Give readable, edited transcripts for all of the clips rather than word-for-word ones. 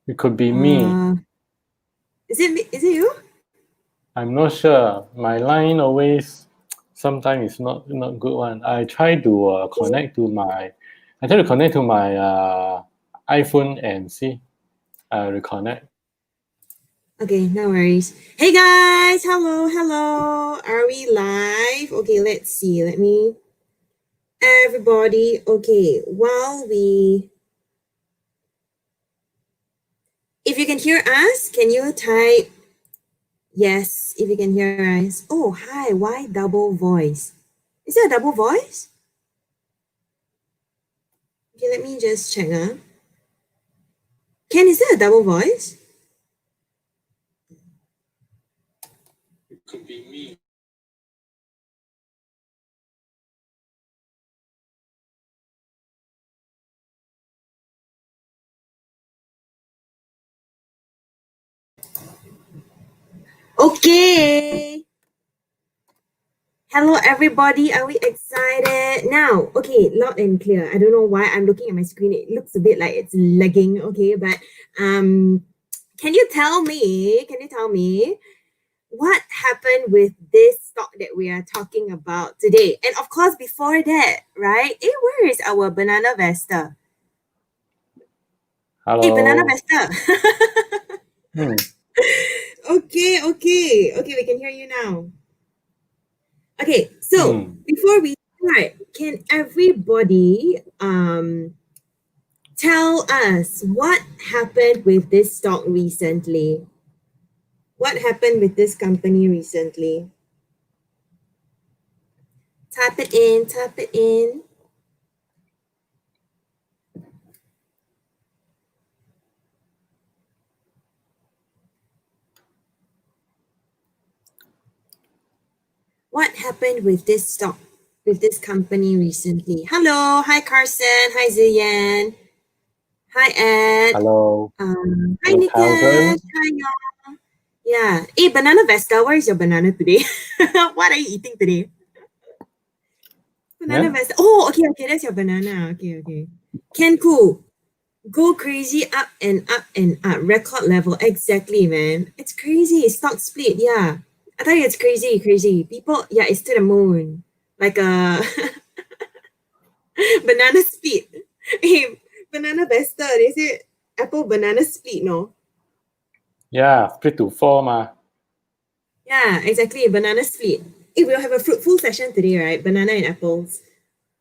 It could be me. Is it you? I'm not sure. My line always sometimes it's not good one. I try to connect to my iPhone and see. I reconnect. Okay, no worries. Hey guys, hello. Are we live? Okay, let's see. Everybody, okay, if you can hear us, can you type yes if you can hear us? Oh, hi, why double voice? Is there a double voice? Okay, let me just check. Ken, is there a double voice? It could be me. Okay. Hello, everybody. Are we excited? Now, okay, loud and clear. I don't know why I'm looking at my screen. It looks a bit like it's lagging, okay? But can you tell me what happened with this stock that we are talking about today? And of course, before that, right? Hey, where is our Bananavestor? Hello. Hey, Bananavestor. Hmm. Okay, we can hear you now. Okay, so before we start, can everybody tell us what happened with this stock recently? What happened with this company recently? Type it in. What happened with this stock, with this company recently? Hello, hi Carson, hi Ziyan, hi Ed, Hello. hi Hello, Niket, hi y'all. Yeah. Hey, Bananavestor, where is your banana today? What are you eating today? Bananavestor. Oh, okay, that's your banana. Okay. Kenku, go crazy up and up and up. Record level. Exactly, man. It's crazy. Stock split. Yeah. I tell you, it's crazy. People, yeah, it's to the moon. Like a banana split. Hey, Bananavestor, they say Apple banana split, no? Yeah, split to 4 ma. Yeah, exactly. Banana split. Hey, we'll have a fruitful session today, right? Banana and apples.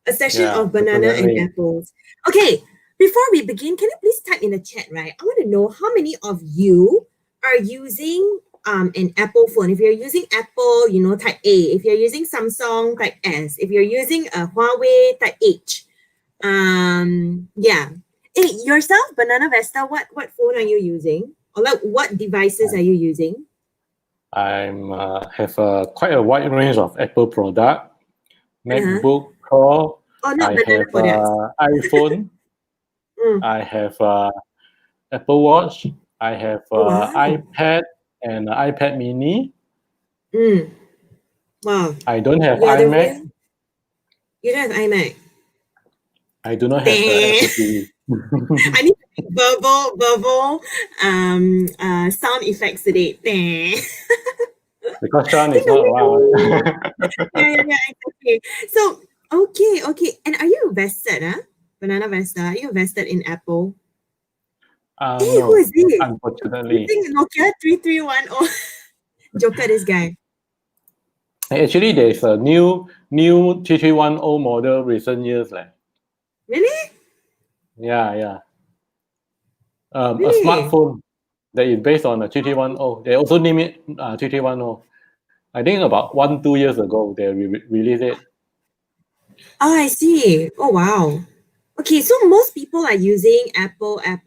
A session of banana and apples. Okay, before we begin, can you please type in the chat, right? I want to know how many of you are using an Apple phone. If you're using Apple, type A. If you're using Samsung, type S. If you're using a Huawei, type H. Yeah. Hey, yourself, Bananavestor, what phone are you using? Or like what devices are you using? I'm have quite a wide range of Apple product. MacBook Pro. Oh, not I banana have products. iPhone. I have Apple Watch. I have Oh, wow. iPad and iPad Mini. Wow. I don't have You're the iMac. real. You don't have iMac. I do not have Dang. Apple TV. I need to make verbal sound effects today. Dang. Because Sean I is think the not way around. yeah, exactly. So okay. And are you vested, Bananavestor? Are you vested in Apple? Hey, who No, is this? You unfortunately. think Nokia 3310? Joker, this guy. Actually, there's a new 3310 model recent years. Really? Yeah. A Really? smartphone that is based on a 3310. They also name it 3310. I think about 1-2 years ago they released it. Oh, I see. Oh, wow. Okay, so most people are using Apple. There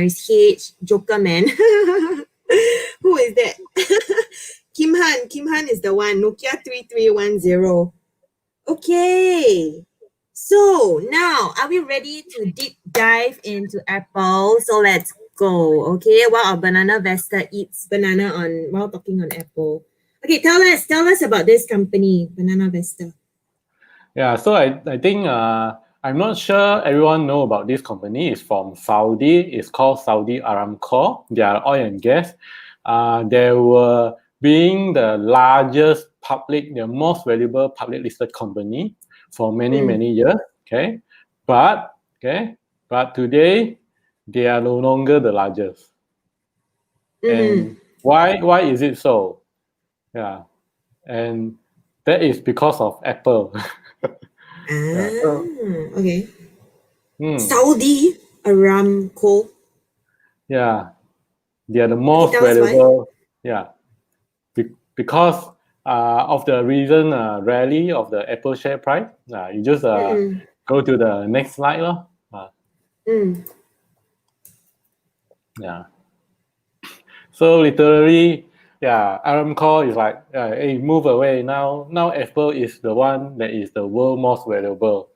is H, Joker Man. Who is that? Kim Han. Kim Han is the one. Nokia 3310. Okay. So now, are we ready to deep dive into Apple? So let's go. Okay, while our Bananavestor eats banana while talking on Apple. Okay, tell us about this company, Bananavestor. Yeah, so I think I'm not sure everyone know about this company. It's from Saudi. It's called Saudi Aramco. They are oil and gas. They were being the largest public, the most valuable public listed company for many years. Okay, but today they are no longer the largest. And why is it so? Yeah, and that is because of Apple. Yeah, so, Okay. Saudi Aramco. yeah, they are the Can you most tell us why? valuable. Yeah, because of the recent rally of the Apple share price. You just go to the next slide, lor. Yeah. So literally, yeah, Aramco is like, hey, move away now. Now Apple is the one that is the world most valuable,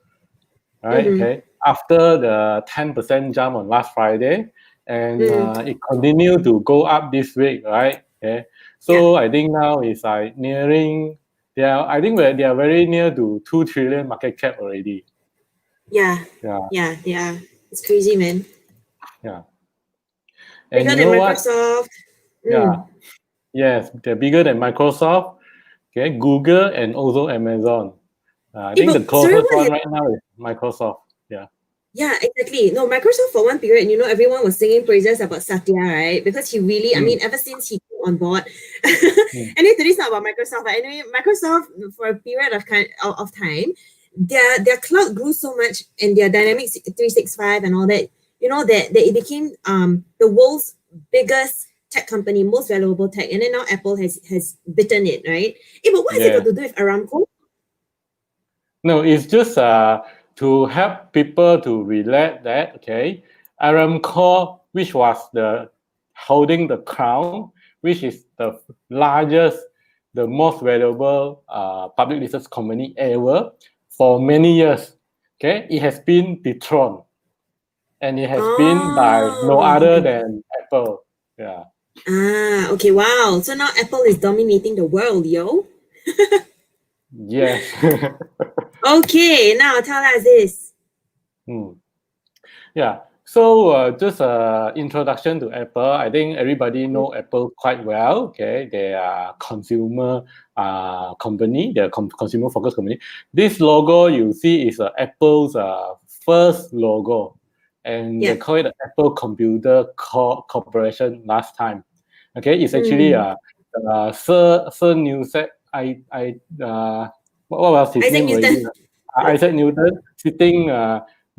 right? Okay. After the 10% jump on last Friday, and it continued to go up this week, right? Okay. So I think now it's like nearing. I think they are very near to 2 trillion market cap already. Yeah. Yeah. Yeah. Yeah. It's crazy, man. Yeah. And Bigger you than know what? Microsoft. Yeah. Yes, they're bigger than Microsoft. Okay, Google and also Amazon. I think the But sorry, closest what one is right now is Microsoft. Yeah. Yeah, exactly. No, Microsoft for one period, everyone was singing praises about Satya, right? Because he really, I mean, ever since he came on board, anyway, today's not about Microsoft, but anyway, Microsoft for a period of time, their cloud grew so much and their Dynamics 365 and all that, that it became the world's biggest tech company, most valuable tech, and then now Apple has bitten it, right? But what has it got Yeah. to do with Aramco? No, it's just to help people to relate that, okay, Aramco, which was the holding the crown, which is the largest, the most valuable public listed company ever for many years. Okay, it has been dethroned, and it has been by no other Okay. than Apple. Yeah. Okay, wow. So now Apple is dominating the world, yo. Yes. Okay, now tell us this. Yeah. So just introduction to Apple. I think everybody know Apple quite well. Okay, they are consumer company. They're consumer focused company. This logo you see is Apple's first logo, and they call it the Apple Computer Corporation last time. Okay, it's actually Sir Newton. What was his Isaac name already? Newton. Isaac Newton sitting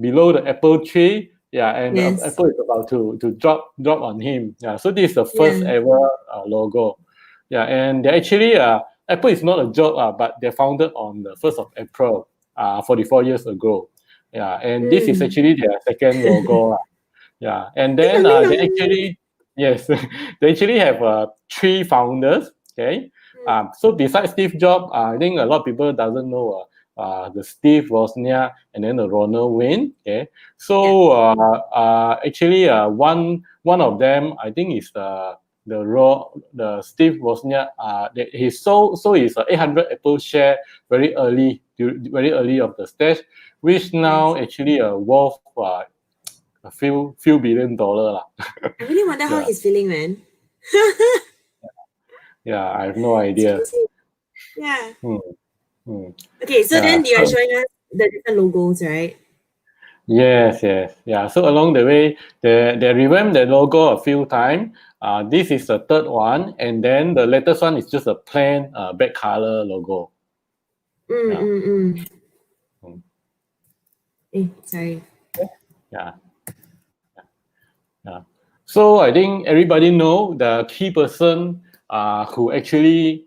below the apple tree. Yeah, and the Yes. apple is about to drop on him. Yeah, so this is the first Yeah. ever logo. Yeah, and they actually Apple is not a joke, but they founded on the 1st of April, 44 years ago. Yeah, and this is actually their second logo. Yeah, and then they actually, yes, they actually have 3 founders. Okay, so besides Steve Jobs, I think a lot of people doesn't know the Steve Wozniak and then the Ronald Wayne. Okay, so actually one of them I think is the Steve Wozniak. He sold his 800 Apple share very early of the stage, which now actually worth a few $billion lah. I really wonder how he's feeling, man. Yeah, I have no idea. Yeah. Hmm. Okay, so then you are showing us the different logos, right? Yes. Yeah. So along the way, they revamped the logo a few times. This is the third one, and then the latest one is just a plain black color logo. Sorry. Yeah. So I think everybody know the key person who actually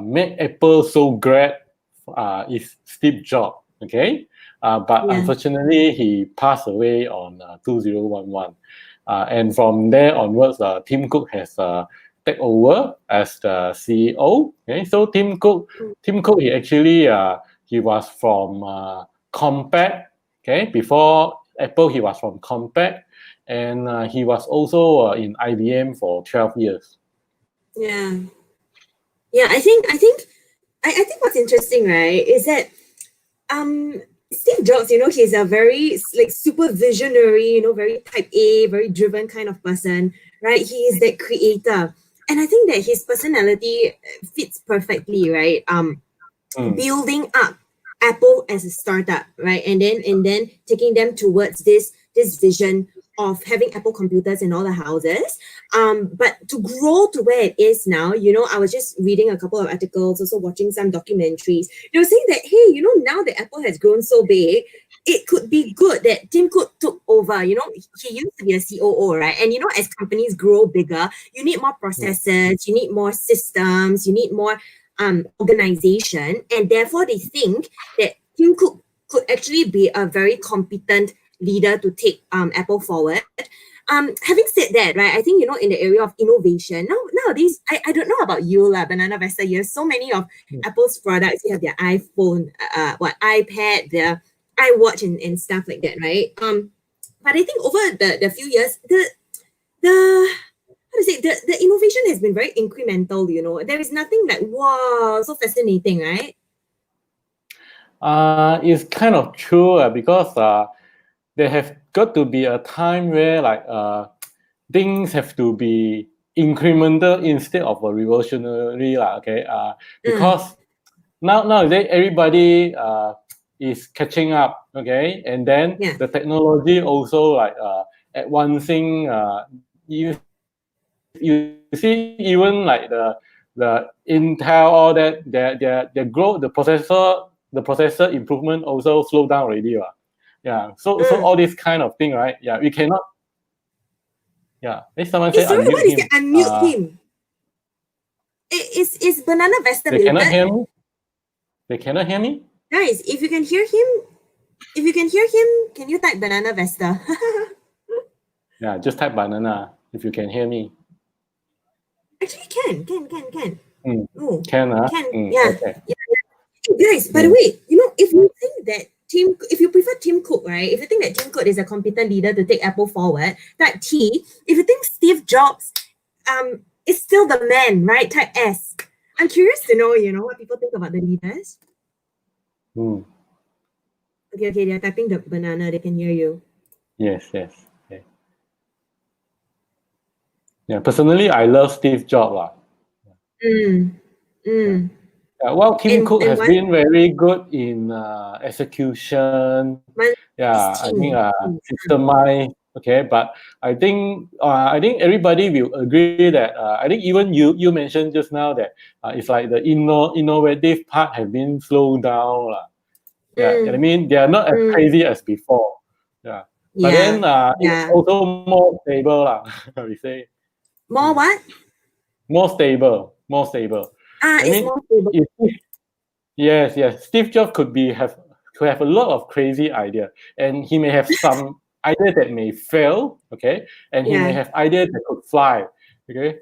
made Apple so great is Steve Jobs. Okay, but unfortunately he passed away on 2011, and from there onwards, Tim Cook has take over as the CEO. Okay, so Tim Cook he actually he was from Compaq. Okay, before Apple he was from Compaq, and he was also in IBM for 12 years. Yeah. I think what's interesting, right, is that Steve Jobs, he's a very like super visionary, very type A, very driven kind of person, right? He is that creator. And I think that his personality fits perfectly, right? Building up Apple as a startup, right? And then taking them towards this vision of having Apple computers in all the houses. But to grow to where it is now, I was just reading a couple of articles, also watching some documentaries. They were saying that, hey, now that Apple has grown so big, it could be good that Tim Cook took over. He used to be a COO, right? And as companies grow bigger, you need more processes, you need more systems, you need more organization, and therefore they think that Tim Cook could actually be a very competent leader to take Apple forward. Having said that, right, I think in the area of innovation nowadays, I don't know about you, Bananavestor. You have so many of Apple's products. You have their iPhone, iPad, their iWatch, and stuff like that, right? But I think over the few years, the innovation has been very incremental. There is nothing like wow, so fascinating, right? It's kind of true because there have got to be a time where things have to be incremental instead of a revolutionary, okay? Because nowadays everybody is catching up, okay? And then the technology also advancing. You see, even like the Intel, all that, their growth, the processor improvement also slowed down already. Yeah. So all this kind of thing, right? Yeah, we cannot. Yeah. If someone say sorry, unmute what is him. the unmute him? Is Bananavestor They muted? cannot hear me. They cannot hear me. Guys, if you can hear him, can you type Bananavestor? Yeah, just type banana if you can hear me. Actually, can. Oh, Can, yeah. Okay. Yeah. Guys, by the way, if you think that if you prefer Tim Cook, right? If you think that Tim Cook is a competent leader to take Apple forward, type T. If you think Steve Jobs, is still the man, right? Type S. I'm curious to know, what people think about the leaders. Okay, they're typing the banana. They can hear you. Yes. Okay. Yeah, personally, I love Steve Jobs. Yeah, well, Tim Cook has been very good in execution. Yeah, I think systemize. Okay, but I think everybody will agree that I think even you mentioned just now that it's like the innovative part has been slowed down. Yeah, I mean they are not as crazy as before. Yeah, but then it's also more stable. We say more what? More stable. I mean, more stable. Yes. Steve Jobs could have a lot of crazy idea, and he may have some idea that may fail, okay, and he may have ideas that could fly, okay.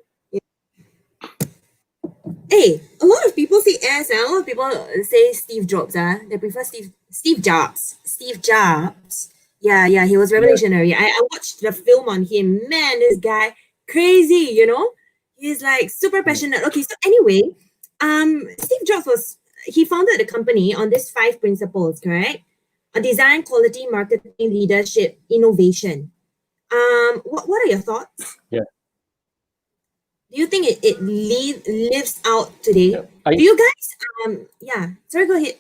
Hey, a lot of people say S, and a lot of people say Steve Jobs. They prefer Steve Jobs. Steve Jobs. Yeah, he was revolutionary. I watched the film on him. Man, this guy crazy. He's like super passionate. Okay, so anyway, Steve Jobs he founded the company on these 5 principles, correct? Design, quality, marketing, leadership, innovation. What are your thoughts? Yeah. Do you think it lives out today? Yeah. Do you guys? Sorry, go ahead.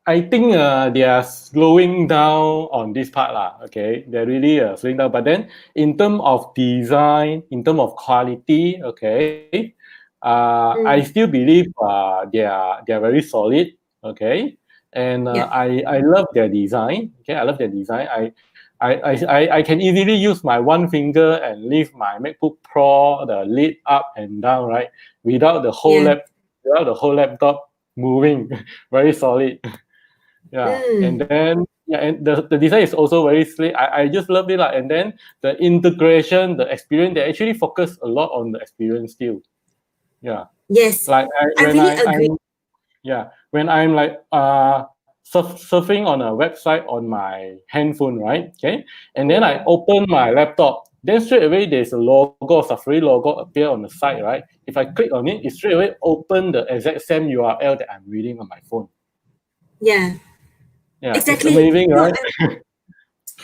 I think they are slowing down on this part, okay. They're really slowing down. But then, in terms of design, in terms of quality, okay, I still believe they are very solid, okay. And I love their design. Okay, I love their design. I can easily use my one finger and lift my MacBook Pro, the lid up and down, right, without the whole laptop moving. Very solid. Yeah, and then and the design is also very slick. I just love it, and then the integration, the experience, they actually focus a lot on the experience still. Yeah. Yes. Like I really agree. When I'm like surfing on a website on my handphone, right? Okay, and then I open my laptop. then straight away there's a logo, Safari logo appear on the side, right? If I click on it, it straight away open the exact same URL that I'm reading on my phone. Yeah. Yeah, Exactly. it's amazing, right?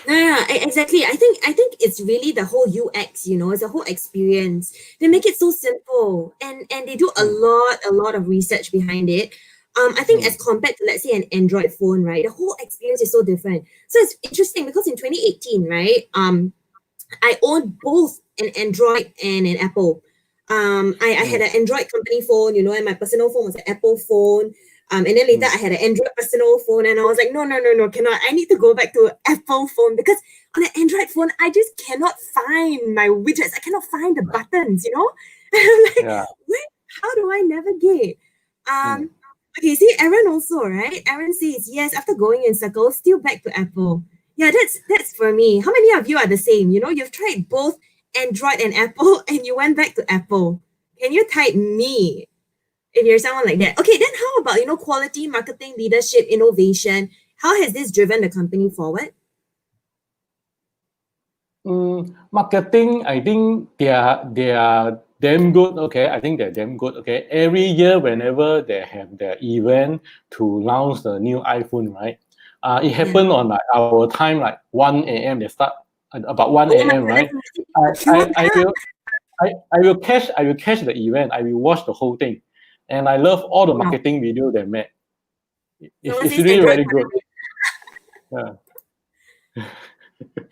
Yeah, exactly. I think it's really the whole UX, it's a whole experience. They make it so simple, and they do a lot of research behind it. I think as compared to, let's say, an Android phone, right, the whole experience is so different. So it's interesting because in 2018, right, I owned both an Android and an Apple. I had an Android company phone, and my personal phone was an Apple phone. And then later I had an Android personal phone, and I was like, no, cannot. I need to go back to an Apple phone because on an Android phone, I just cannot find my widgets. I cannot find the buttons, And I'm like, how do I navigate? Okay, see, Aaron also, right? Aaron says, yes, after going in circles, still back to Apple. Yeah, that's for me. How many of you are the same? You've tried both Android and Apple, and you went back to Apple. Can you type me if you're someone like that? Okay, then how about, quality, marketing, leadership, innovation? How has this driven the company forward? Marketing, I think they are damn good. Okay, I think they're damn good. Okay, every year whenever they have their event to launch the new iPhone, right? It happened on like our time, like 1 a.m. They start at about 1 a.m. Right? I will catch the event. I will watch the whole thing, and I love all the marketing video they made. It's really very good. Yeah.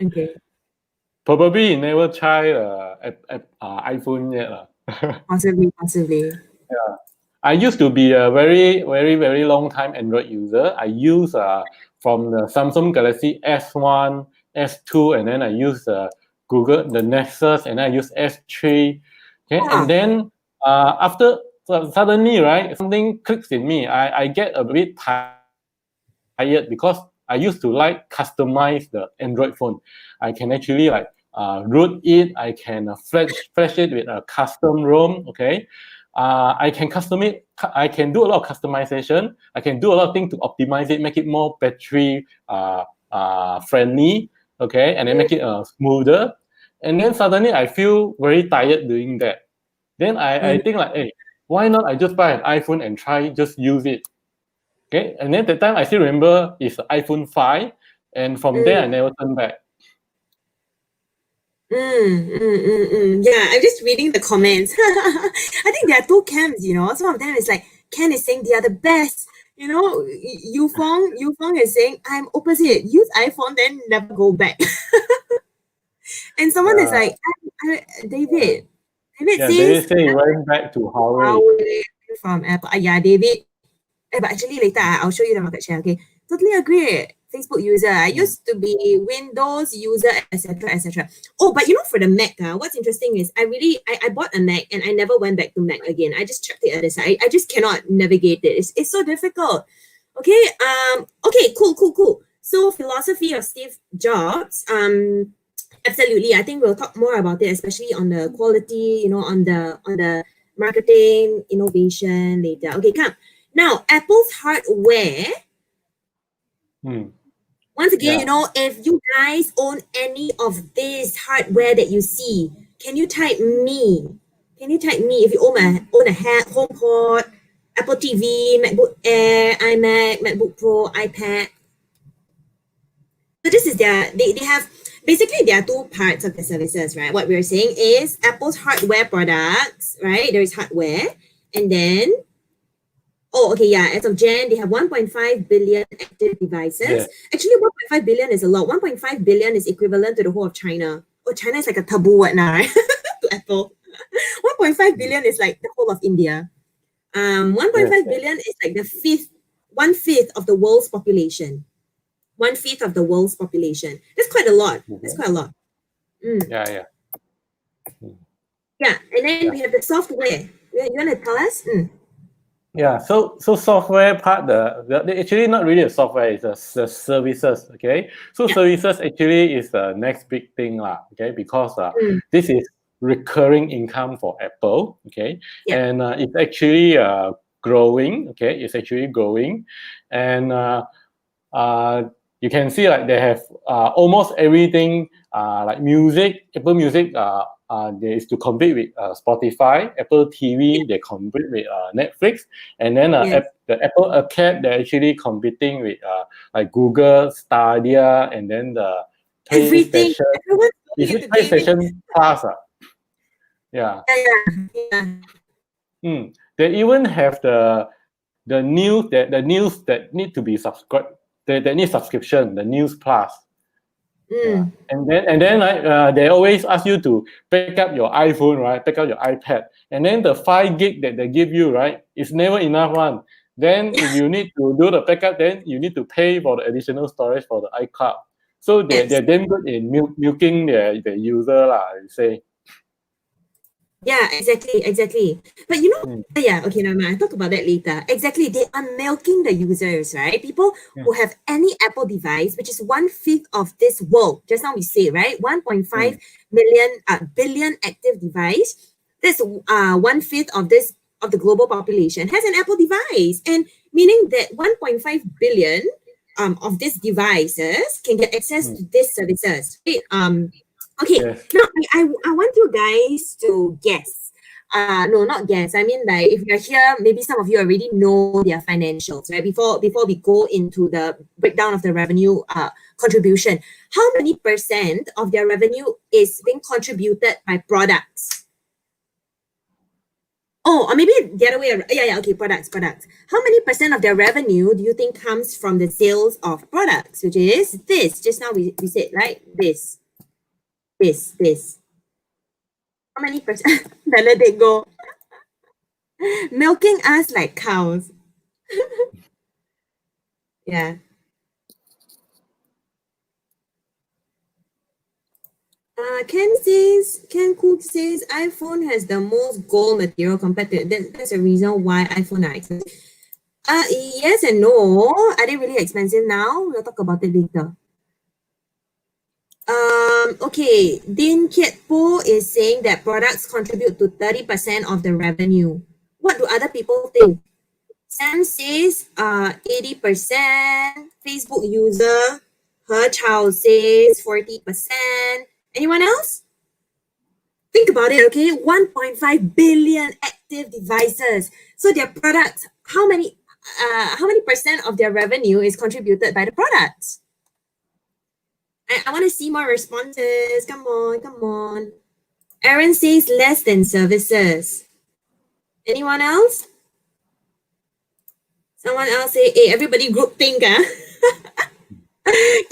Okay. Probably you never try iPhone yet. Possibly. Yeah. I used to be a very, very, very long time Android user. I use from the Samsung Galaxy S1, S2, and then I use Google, the Nexus, and then I use S3. Okay, and then after suddenly, right, something clicks in me. I get a bit tired because I used to like customize the Android phone. I can actually like root it. I can flash it with a custom ROM. Okay. I can customize. I can do a lot of customization. I can do a lot of things to optimize it, make it more battery friendly. Okay, and then make it smoother. And then suddenly I feel very tired doing that. Then I think like, hey, why not I just buy an iPhone and try just use it. Okay, and then at the time I still remember it's iPhone 5, and from there I never turned back. Yeah, I'm just reading the comments. I think there are two camps, Some of them is like, Ken is saying they are the best. Yufeng is saying, I'm opposite. Use iPhone, then never go back. And someone is like, David. David says, David say he went back to Huawei. From Apple. Yeah, David. But actually later I'll show you the market share. Okay, totally agree. Facebook user. I used to be Windows user, etc. Oh, but for the Mac, what's interesting is I bought a Mac and I never went back to Mac again. I just checked the other side. I just cannot navigate it. It's so difficult. Okay. Okay. Cool. So philosophy of Steve Jobs. Absolutely. I think we'll talk more about it, especially on the quality. On the marketing innovation later. Okay, come. Now, Apple's hardware, once again, if you guys own any of this hardware that you see, can you type me? Can you type me if you own a HomePod, Apple TV, MacBook Air, iMac, MacBook Pro, iPad? So this is they have, basically there are two parts of the services, right? What we're saying is Apple's hardware products, right? There is hardware, and then as of Jan, they have 1.5 billion active devices. Yeah. Actually, 1.5 billion is a lot. 1.5 billion is equivalent to the whole of China. Oh, China is like a taboo word now, right? To Apple. 1.5 billion is like the whole of India. 1.5 billion is like one fifth of the world's population. 1/5 of the world's population. That's quite a lot. That's quite a lot. Yeah, and then we have the software. You want to tell us? Yeah, so software part, the actually not really a software, it's the services, okay? So services actually is the next big thing, okay? Because this is recurring income for Apple, okay? And it's actually growing, okay? It's actually growing. And you can see like they have almost everything like music, Apple Music. There is to compete with Spotify, Apple TV. They compete with Netflix, and then Yes. the Apple Arcade. They're actually competing with like Google Stadia, and then the Everything. PlayStation. Everyone's Is going it into gaming. PlayStation Plus? Yeah. Yeah. They even have the news that need to be subscribed. They need subscription. The News Plus. Yeah. And then like they always ask you to pick up your iPhone, right? Pick up your iPad, and then the 5 gig that they give you, right, is never enough one. Then if you need to do the backup, then you need to pay for the additional storage for the iCloud. So they're damn good in milking their user lah, I say. Yeah, exactly. But you know, yeah, okay, no, I'll talk about that later. Exactly, they are milking the users, right? People who have any Apple device, which is 1/5 of this world. Just now we say, right, 1.5 billion active device. That's 1/5 of this of the global population has an Apple device, and meaning that 1.5 billion of these devices can get access to these services. Right? Okay, Yes. now I want you guys to guess. No, not guess. I mean, like if you're here, maybe some of you already know their financials, right? Before we go into the breakdown of the revenue contribution, how many percent of their revenue is being contributed by products? Oh, or maybe the other way around. Yeah, okay, products. How many percent of their revenue do you think comes from the sales of products, which is this? Just now we said, right? This. How many percent? Then let it go. Milking us like cows. Yeah. Ken Cook says iPhone has the most gold material compared to that's a reason why iPhone are expensive. Yes and no. Are they really expensive now? We'll talk about it later. Okay, Din Kiet Po is saying that products contribute to 30% of the revenue. What do other people think? Sam says 80%. Facebook user, her child says 40%. Anyone else? Think about it, okay? 1.5 billion active devices. So their products, how many percent of their revenue is contributed by the products? I want to see more responses. Come on. Aaron says less than services. Anyone else? Someone else say, hey, everybody group think,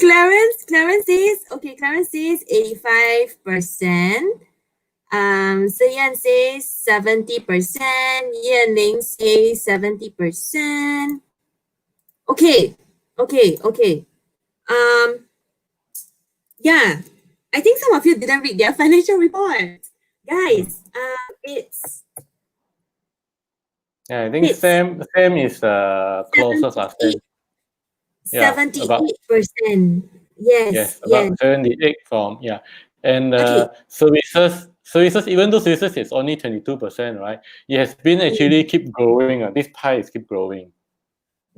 Clarence says 85%. Seyan says 70%. Yanling says 70%. Okay. Yeah. I think some of you didn't read their financial report. Guys, it's I think Sam is closest. 78%. Yes. About 78 from and services. Even though services is only 22%, right? It has been actually keep growing. This pie is keep growing.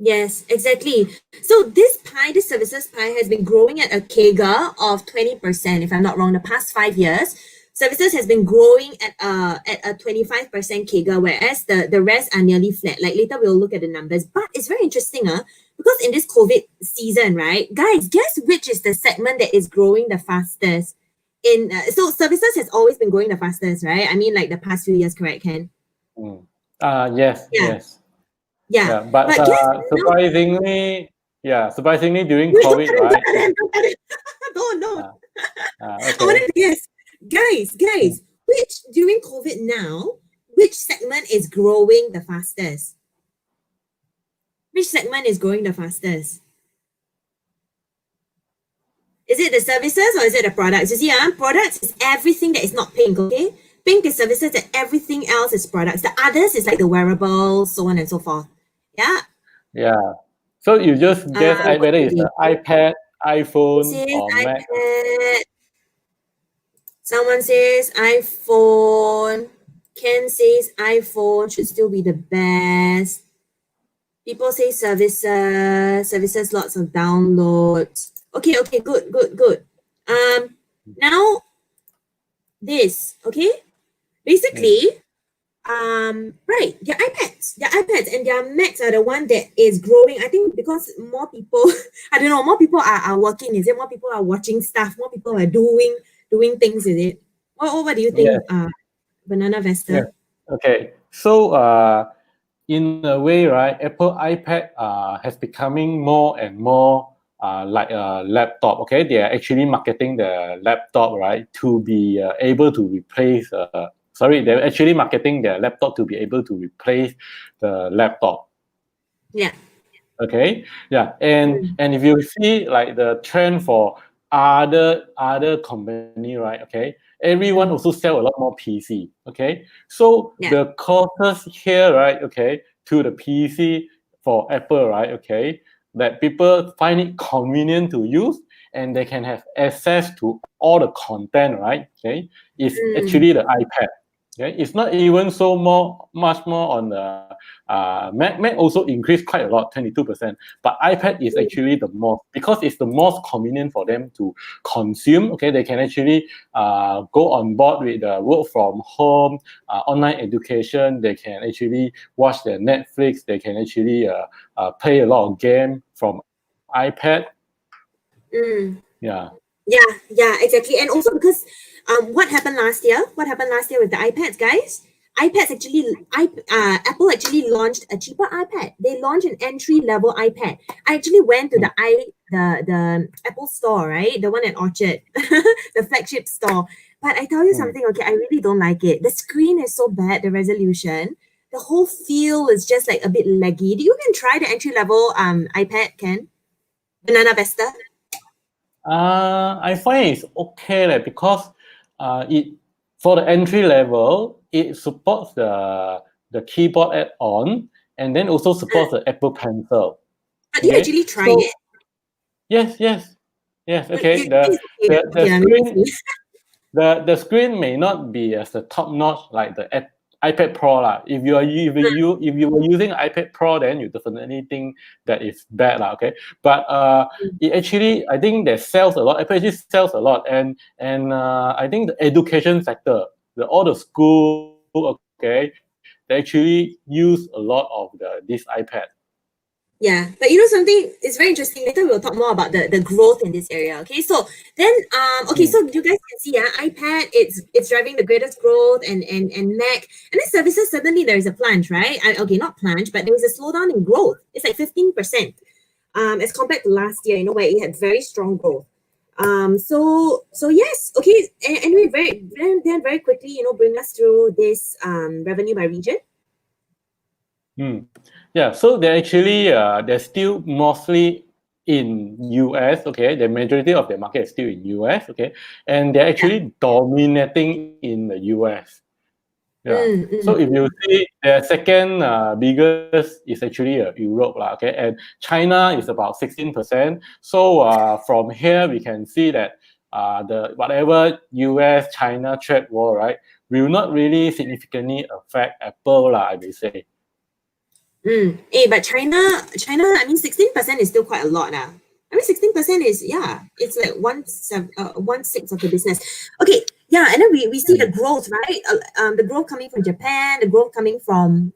Yes, exactly. So this services pie has been growing at a CAGR of 20%, if I'm not wrong, the past 5 years. Services has been growing at a 25% CAGR, whereas the rest are nearly flat. Like later we'll look at the numbers. But it's very interesting, because in this COVID season, right, guys, guess which is the segment that is growing the fastest? So services has always been growing the fastest, right? I mean, like the past few years, correct, Ken? Yes. Yeah. But surprisingly during COVID, right? No. Okay. I wanted to guess, guys, which during COVID now, which segment is growing the fastest? Which segment is growing the fastest? Is it the services or is it the products? You see, products is everything that is not pink, okay? Pink is services and everything else is products. The others is like the wearables, so on and so forth. Yeah. So you just guess whether it's the iPad, iPhone, or Mac. iPad. Someone says iPhone. Ken says iPhone should still be the best. People say services, lots of downloads. Okay, good. Now this, okay? Basically, right, their iPads and their Macs are the one that is growing. I think because more people, I don't know, more people are working, is it? More people are watching stuff, more people are doing things, is it? What do you think, Bananavestor? Yes. Okay. So in a way, right, Apple iPad has becoming more and more like a laptop. Okay, they are actually marketing the laptop, right, to be able to replace. They're actually marketing their laptop to be able to replace the laptop. Yeah. Okay, yeah, and if you see like the trend for other company, right? Okay, everyone also sell a lot more PC. Okay, so Yeah. the costs here, right? Okay, to the PC for Apple, right? Okay, that people find it convenient to use and they can have access to all the content, right? Okay, is actually the iPad. Okay, it's not even so much more on the Mac also increased quite a lot, 22%. But iPad is actually the most, because it's the most convenient for them to consume. Okay, they can actually go on board with the work from home, online education. They can actually watch their Netflix. They can actually play a lot of game from iPad. Yeah. Yeah, exactly. And also because what happened last year? What happened last year with the iPads, guys? Apple actually launched a cheaper iPad. They launched an entry level iPad. I actually went to the Apple store, right? The one at Orchard, the flagship store. But I tell you something, okay, I really don't like it. The screen is so bad, the resolution. The whole feel is just like a bit laggy. Do you even try the entry level iPad, Ken? Bananavestor? I find it's okay because it for the entry level it supports the keyboard add-on and then also supports the Apple Pencil. But do you Okay, actually try so it? yes. Okay, You think it's okay? the Okay, let screen me see. the screen may not be as the top notch like the iPad Pro lah. If you were using iPad Pro, then you definitely think that it's bad lah. Okay, but it actually I think that sells a lot. Apple actually sells a lot, and I think the education sector, all the school, okay, they actually use a lot of this iPad. Yeah, but you know something, it's very interesting. Later we'll talk more about the growth in this area. Okay, so then so you guys can see iPad, it's driving the greatest growth and Mac. And then services, suddenly there is a plunge, right? Okay, not plunge, but there is a slowdown in growth. It's like 15%. As compared to last year, where it had very strong growth. So yes, okay. Anyway, very quickly, bring us through this revenue by region. Yeah, so they're still mostly in US. Okay, the majority of their market is still in US. Okay, and they're actually dominating in the US. Yeah. So if you see the second biggest is actually Europe lah. Okay, and China is about 16%. So from here we can see that the whatever US China trade war, right, will not really significantly affect Apple lah, I will say. But China, I mean, 16% is still quite a lot now. I mean, 16% is, it's like 1/6 of the business. Okay, yeah, and then we see the growth, right? The growth coming from Japan, the growth coming from,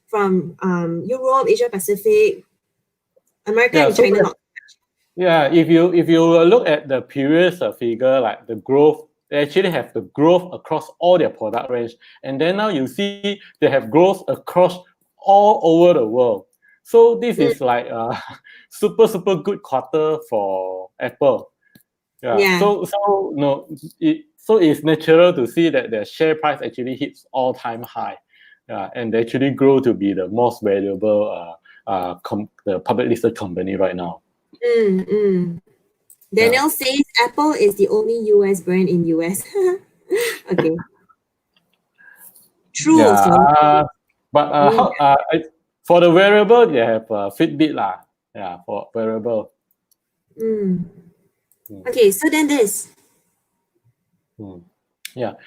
from Europe, Asia Pacific, America and China. Not. Yeah, if you look at the previous figure, like the growth, they actually have the growth across all their product range, and then now you see they have growth across all over the world. So this is like a super good quarter for Apple. Yeah. So no, it's natural to see that their share price actually hits all-time high. Yeah, and they actually grow to be the most valuable the public listed company right now. Daniel says Apple is the only US brand in US. Okay. True. Yeah, but for the wearable, they have Fitbit lah. Yeah, for wearable. Okay, so then this. Yeah.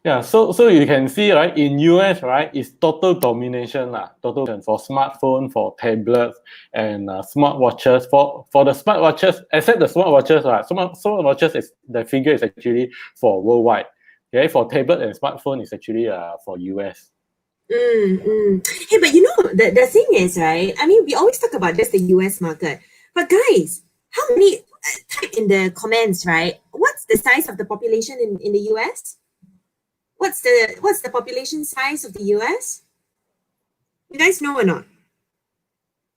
Yeah, so you can see, right, in US, right, it's total domination, for smartphone, for tablets, and smartwatches. For the smartwatches, except the smartwatches, right, smartwatches is the figure is actually for worldwide. Okay, for tablet and smartphone is actually for US. Hey, but you know, the thing is, right? I mean, we always talk about just the US market. But guys, how many, type in the comments, right? What's the size of the population in the US? What's the population size of the US? You guys know or not?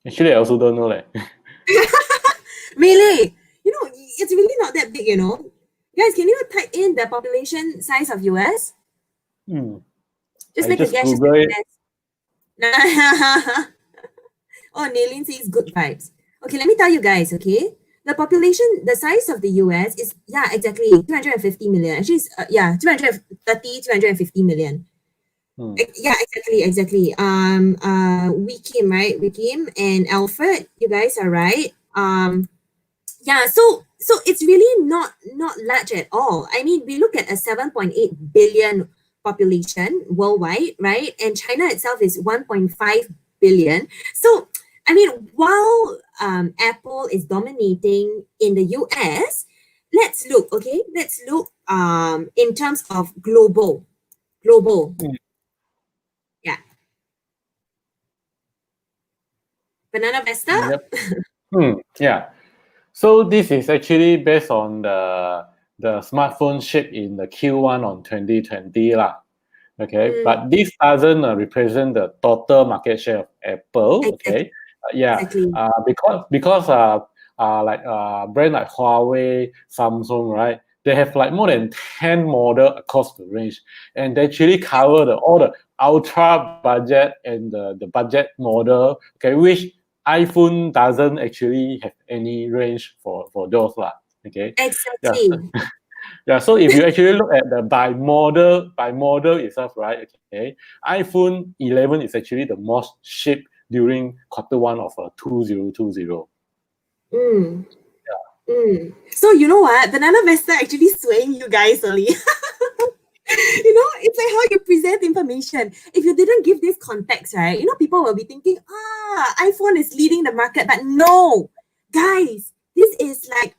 Actually, I also don't know that. Really? You know, it's really not that big, you know. Guys, can you type in the population size of US? Just I make a just guess. Just Google make it. a guess. Oh, Nailin says good vibes. Okay, let me tell you guys, okay? The population, the size of the US is, yeah, exactly 250 million. Actually, it's, 250 million. Yeah, exactly. Wikim, right? Wikim and Alfred, you guys are right. Yeah, so it's really not large at all. I mean, we look at a 7.8 billion population worldwide, right? And China itself is 1.5 billion. So I mean, while Apple is dominating in the US, let's look, okay? Let's look in terms of global. Yeah. Bananavestor? Yep. Yeah. So this is actually based on the smartphone shipped in the Q1 on 2020 lah. Okay, but this doesn't represent the total market share of Apple. Okay, Exactly. because brand like Huawei, Samsung, right? They have like more than 10 model across the range, and they actually cover all the ultra budget and the budget model. Okay, which iPhone doesn't actually have any range for those lah. Okay, Exactly. yeah, so if you actually look at the by model itself, right? Okay, iPhone 11 is actually the most shipped during Q1 of 2020. So you know what? Bananavestor actually swaying you guys only. You know, it's like how you present information. If you didn't give this context, right, you know, people will be thinking, iPhone is leading the market, but no, guys, this is like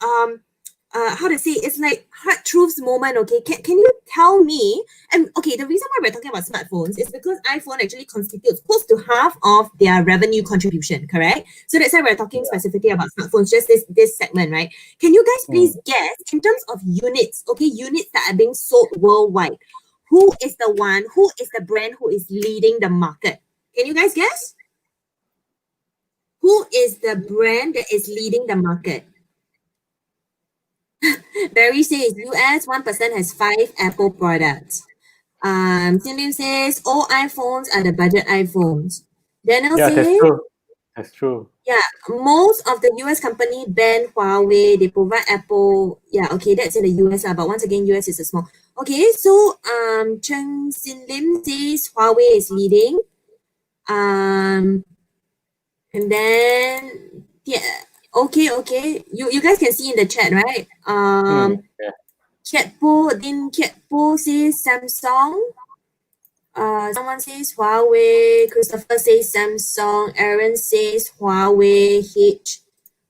how to say, it's like hard truths moment. Okay, can you tell me? And okay, the reason why we're talking about smartphones is because iPhone actually constitutes close to half of their revenue contribution, correct? So that's why we're talking specifically about smartphones, just this segment, right? Can you guys please guess in terms of units, okay, units that are being sold worldwide, who is the brand who is leading the market? Can you guys guess? Who is the brand that is leading the market? Barry says US 1% has 5 Apple products. Cindy says all iPhones are the budget iPhones. Daniel says That's true. yeah, most of the US company ban Huawei. They provide Apple. Yeah, okay, that's in the US, but once again, US is a small. Okay, so Chen Xin Lim says Huawei is leading. And then yeah, okay. You guys can see in the chat, right? Kietpo says Samsung. Someone says Huawei. Christopher says Samsung. Aaron says Huawei.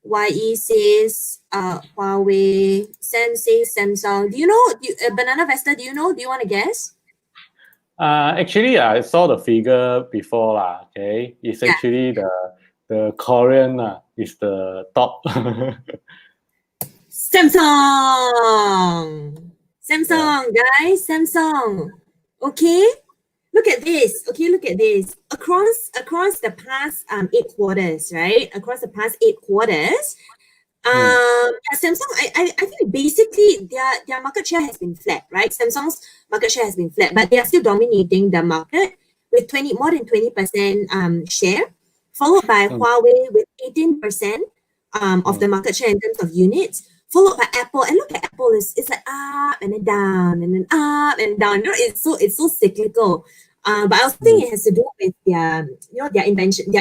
HYE says Huawei. Sam says Samsung. Do you know? Bananavestor, do you know? Do you want to guess? Actually, I saw the figure before lah. Okay, it's actually the Korean is the top. Samsung, guys, Samsung. Okay, look at this. Across the past 8 quarters, right? Across the past 8 quarters, Samsung, I think basically their market share has been flat, right? Samsung's market share has been flat, but they are still dominating the market with more than 20% share, followed by Huawei with 18% of the market share in terms of units, followed by Apple. And look at Apple, it's like up and then down and then up and down. You know, it's so cyclical. But I also think it has to do with their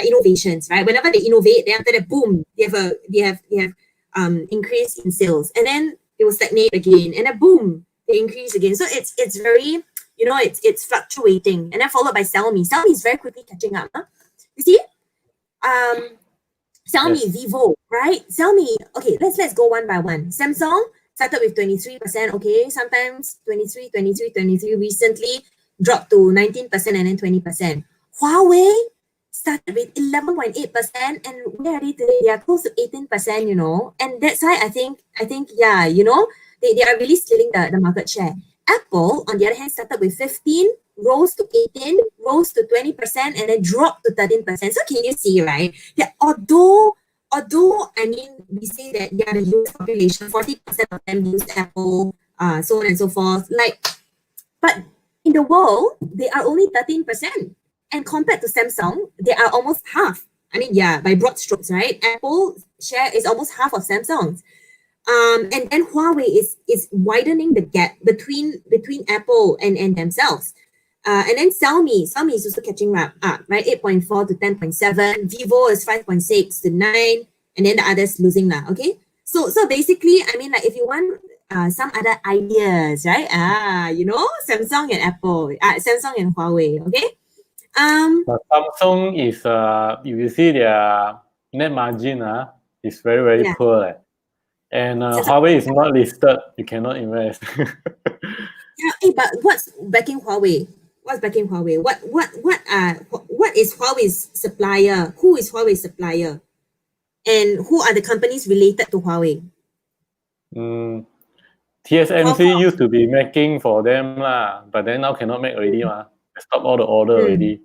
innovations, right? Whenever they innovate, then after that, boom, they have increase in sales, and then it will stagnate again, and then boom, they increase again. So it's very, it's fluctuating, and then followed by Xiaomi. Xiaomi is very quickly catching up. Huh? You see, Xiaomi, Yes. Vivo, right? Xiaomi. Okay, let's go one by one. Samsung started with 23%. Okay, sometimes 23, 23, 23. Recently dropped to 19% and then 20%. Huawei started with 11.8%, and where are they today? They are close to 18%, and that's why I think, yeah, they are really stealing the market share. Apple, on the other hand, started with 15, rose to 18, rose to 20%, and then dropped to 13%. So can you see, right? That although I mean, we say that the US population, 40% of them use Apple, so on and so forth. But in the world, they are only 13%. And compared to Samsung, they are almost half. I mean, yeah, by broad strokes, right? Apple share is almost half of Samsung's. And then Huawei is widening the gap between Apple and themselves. And then Xiaomi is also catching up, right? 8.4 to 10.7. Vivo is 5.6 to 9. And then the others losing lah, okay? So basically, I mean, like if you want some other ideas, right? Samsung and Apple, Samsung and Huawei, okay? But Samsung is, if you see their net margin, is very, very Yeah. poor. And Huawei is not listed. You cannot invest. Yeah, but what's backing Huawei? What's backing Huawei? What is Huawei's supplier? Who is Huawei's supplier? And who are the companies related to Huawei? TSMC used to be making for them but then now cannot make already Stop all the order already.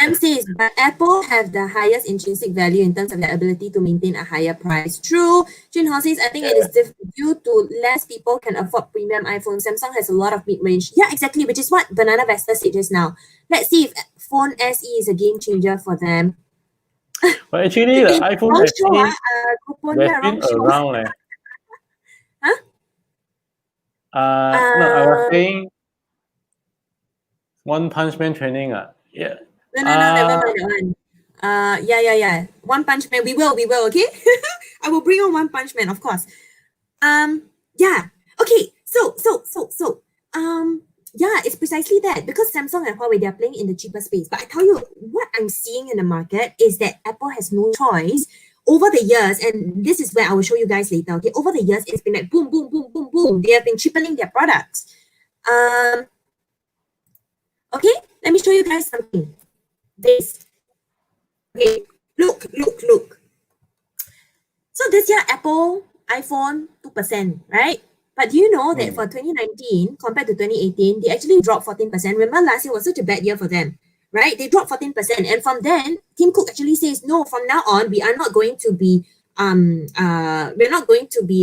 M says, but Apple have the highest intrinsic value in terms of their ability to maintain a higher price. True. Jin Hao says, I think it is due to less people can afford premium iPhone. Samsung has a lot of mid-range. Yeah, exactly, which is what Bananavestor said just now. Let's see if phone SE is a game changer for them. But actually, the iPhone SE has been around. Huh? No, I was saying One Punch Man training. Yeah. No, never mind that one. Yeah. One Punch Man. We will, okay? I will bring on One Punch Man, of course. Yeah. Okay. So, yeah, it's precisely that, because Samsung and Huawei, they're playing in the cheaper space. But I tell you, what I'm seeing in the market is that Apple has no choice over the years, and this is where I will show you guys later. Okay, over the years, it's been like boom, boom, boom, boom, boom. They have been cheapening their products. Okay, let me show you guys something. This. Okay, look. So this year, Apple, iPhone, 2%, right? But do you know that for 2019, compared to 2018, they actually dropped 14%. Remember last year was such a bad year for them, right? They dropped 14%. And from then, Tim Cook actually says, no, from now on, we are not going to be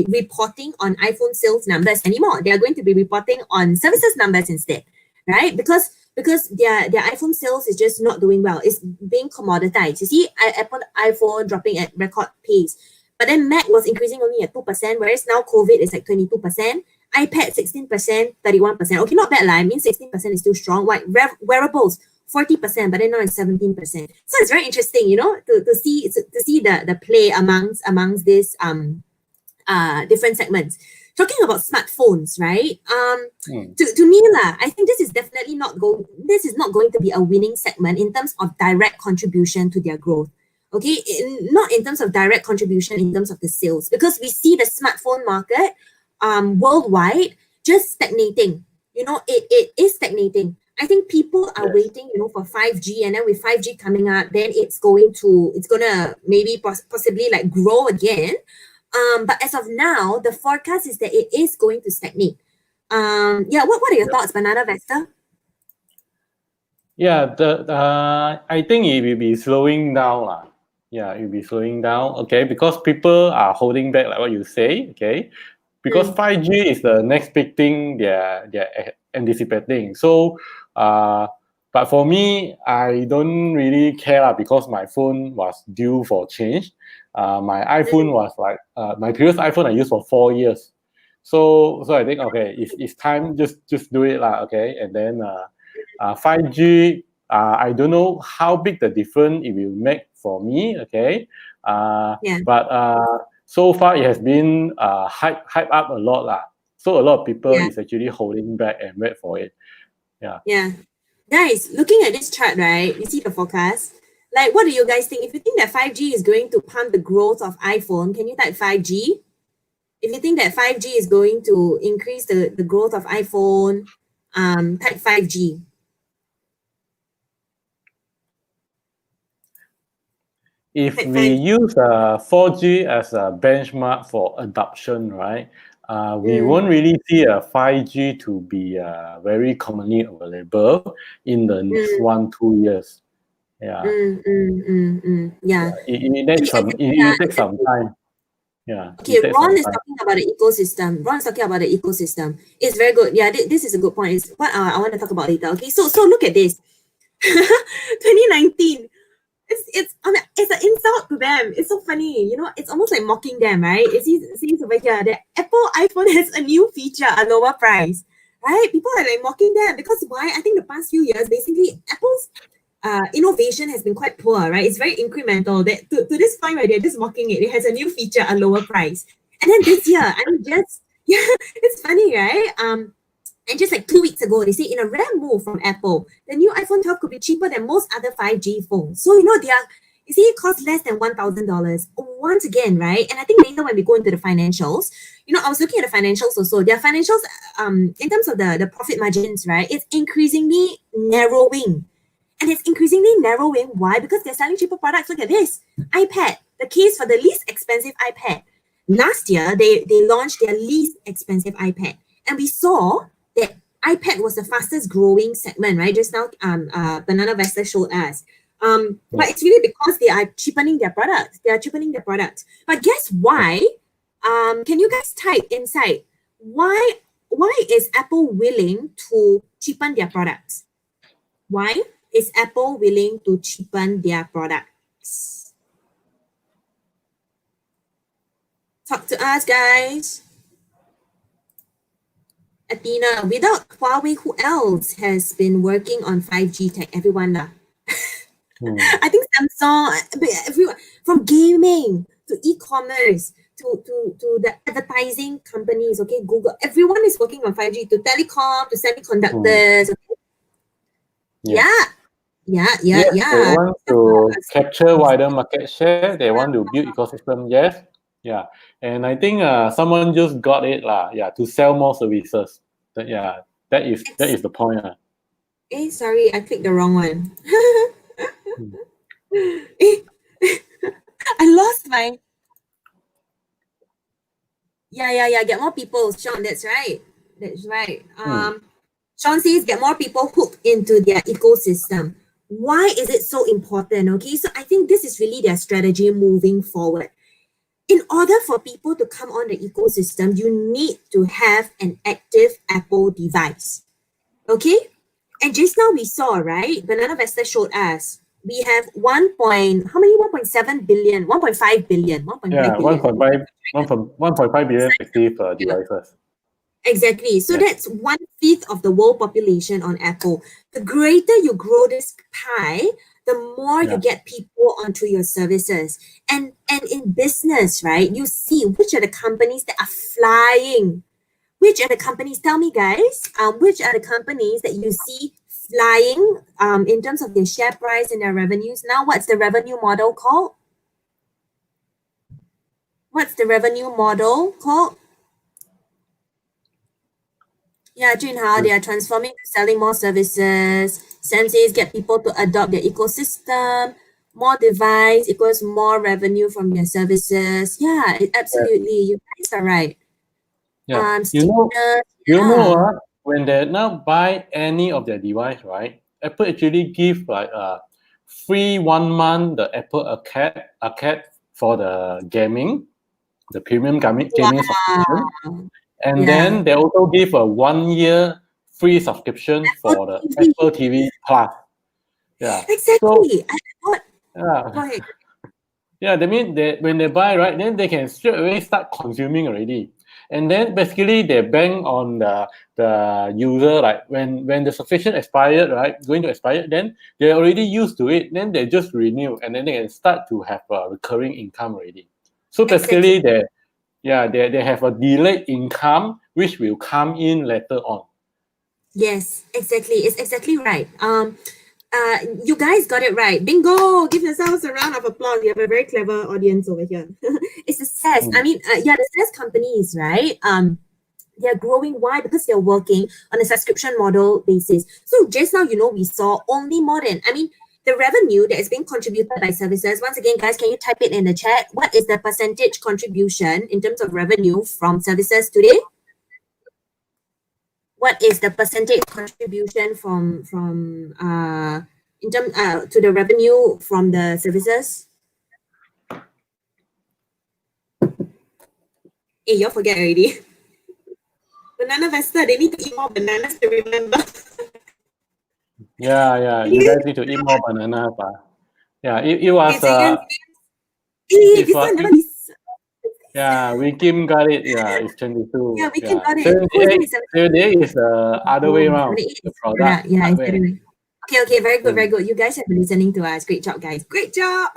reporting on iPhone sales numbers anymore. They are going to be reporting on services numbers instead, right? Because their iPhone sales is just not doing well. It's being commoditized. You see, Apple iPhone dropping at record pace. But then Mac was increasing only at 2%, whereas now COVID is like 22%. iPad 16%, 31%. Okay, not bad. I mean, 16% is still strong. Wearables 40%, but then now it's 17%. So it's very interesting, to see the play amongst these different segments. Talking about smartphones, right? To me, I think this is definitely not going to be a winning segment in terms of direct contribution to their growth. Okay, not in terms of direct contribution, in terms of the sales, because we see the smartphone market worldwide just stagnating. It is stagnating. I think people are waiting, for 5G, and then with 5G coming up, then it's gonna maybe possibly like grow again. But as of now, the forecast is that it is going to stagnate. What are your thoughts, Bananavestor? Yeah, I think it will be slowing down. Yeah, it will be slowing down. Okay, because people are holding back, like what you say. Okay, because 5G is the next big thing they're anticipating. So, but for me, I don't really care because my phone was due for change. My iPhone was like my previous iPhone I used for 4 years. So I think it's time just do it okay, and then 5G. I don't know how big the difference it will make for me. Okay, but so far it has been hype up a lot So a lot of people is actually holding back and wait for it. Yeah. Guys, looking at this chart, right? You see the forecast? Like, what do you guys think? If you think that 5G is going to pump the growth of iPhone, can you type 5G? If you think that 5G is going to increase the growth of iPhone, type 5G. If we use 4G as a benchmark for adoption, right, we won't really see a 5G to be very commonly available in the next 1-2 years. Yeah. Yeah. It takes some time. Yeah. Okay, Ron is talking about the ecosystem. Ron is talking about the ecosystem. It's very good. Yeah, this is a good point. It's what I want to talk about later. Okay, so look at this. 2019. It's an insult to them. It's so funny. You know, it's almost like mocking them, right? It seems over here that Apple iPhone has a new feature, a lower price. Right? People are like mocking them because why? I think the past few years, basically, Apple's innovation has been quite poor, right? It's very incremental. That to this point where they're just mocking it. It has a new feature, a lower price. And then this year, it's funny, right? And just like 2 weeks ago, they say in a rare move from Apple, the new iPhone 12 could be cheaper than most other 5G phones. So, it costs less than $1,000. Once again, right? And I think later when we go into the financials, I was looking at the financials also. Their financials, in terms of the profit margins, right? It's increasingly narrowing. And it's increasingly narrowing. Why? Because they're selling cheaper products. Look at this. iPad, the case for the least expensive iPad. Last year, they launched their least expensive iPad. And we saw that iPad was the fastest growing segment, right? Just now, Bananavestor showed us. But it's really because they are cheapening their products. But guess why? Can you guys type inside? Why is Apple willing to cheapen their products? Why is Apple willing to cheapen their products? Talk to us, guys. Athena, without Huawei, who else has been working on 5G tech? Everyone lah. I think Samsung, everyone, from gaming to e-commerce to the advertising companies, okay, Google, everyone is working on 5G, to telecom, to semiconductors. Okay? Yeah. They want to capture wider market share. They want to build ecosystem. Yes. Yeah. And I think someone just got it to sell more services. That is the point. Sorry, I clicked the wrong one. I lost my. Yeah. Get more people, Sean. That's right. Sean says get more people hooked into their ecosystem. Why is it so important? Okay, so I think this is really their strategy moving forward. In order for people to come on the ecosystem, you need to have an active Apple device. Okay? And just now we saw, right? Bananavestor showed us we have 1.7 billion, 1.5 billion, 1.5 billion active devices. Exactly. So that's 1/5 of the world population on Apple. The greater you grow this pie, the more you get people onto your services. And in business, right, you see which are the companies that are flying. Which are the companies, tell me guys, which are the companies that you see flying in terms of their share price and their revenues? Now, what's the revenue model called? Yeah, Junhao, they are transforming to selling more services. Sam says get people to adopt their ecosystem. More device equals more revenue from their services. Yeah, absolutely. You guys are right. Yeah. When they now buy any of their device, right? Apple actually give like free 1 month the Apple Arcade for the gaming, the premium gaming subscription. And then they also give a 1 year free subscription for the Apple TV Plus. Yeah. Exactly. Go ahead. Yeah, that means when they buy, right, then they can straight away start consuming already. And then basically they bank on the user, like when the subscription expired, right, going to expire, then they're already used to it. Then they just renew, and then they can start to have a recurring income already. So basically, they have a delayed income which will come in later on. Yes, exactly. It's exactly right. You guys got it right. Bingo! Give yourselves a round of applause. You have a very clever audience over here. It's a SaaS. I mean, yeah, the SaaS companies, right? They're growing. Why? Because they're working on a subscription model basis. So just now, we saw only more than, the revenue that is being contributed by services. Once again, guys, can you type it in the chat? What is the percentage contribution in terms of revenue from services today? What is the percentage contribution from in term to the revenue from the services? Hey, you forget already. Bananavestor, they need to eat more bananas to remember. Yeah. You guys need to eat more bananas. Yeah, it was. This one never Yeah, we Kim got it. Yeah, it's 22. Yeah, we can Yeah, got it. Oh, it's only 78 is the other way around. 78 The is product yeah, it's the hardware. other way. Okay, very good, very good. You guys have been listening to us. Great job, guys. Great job.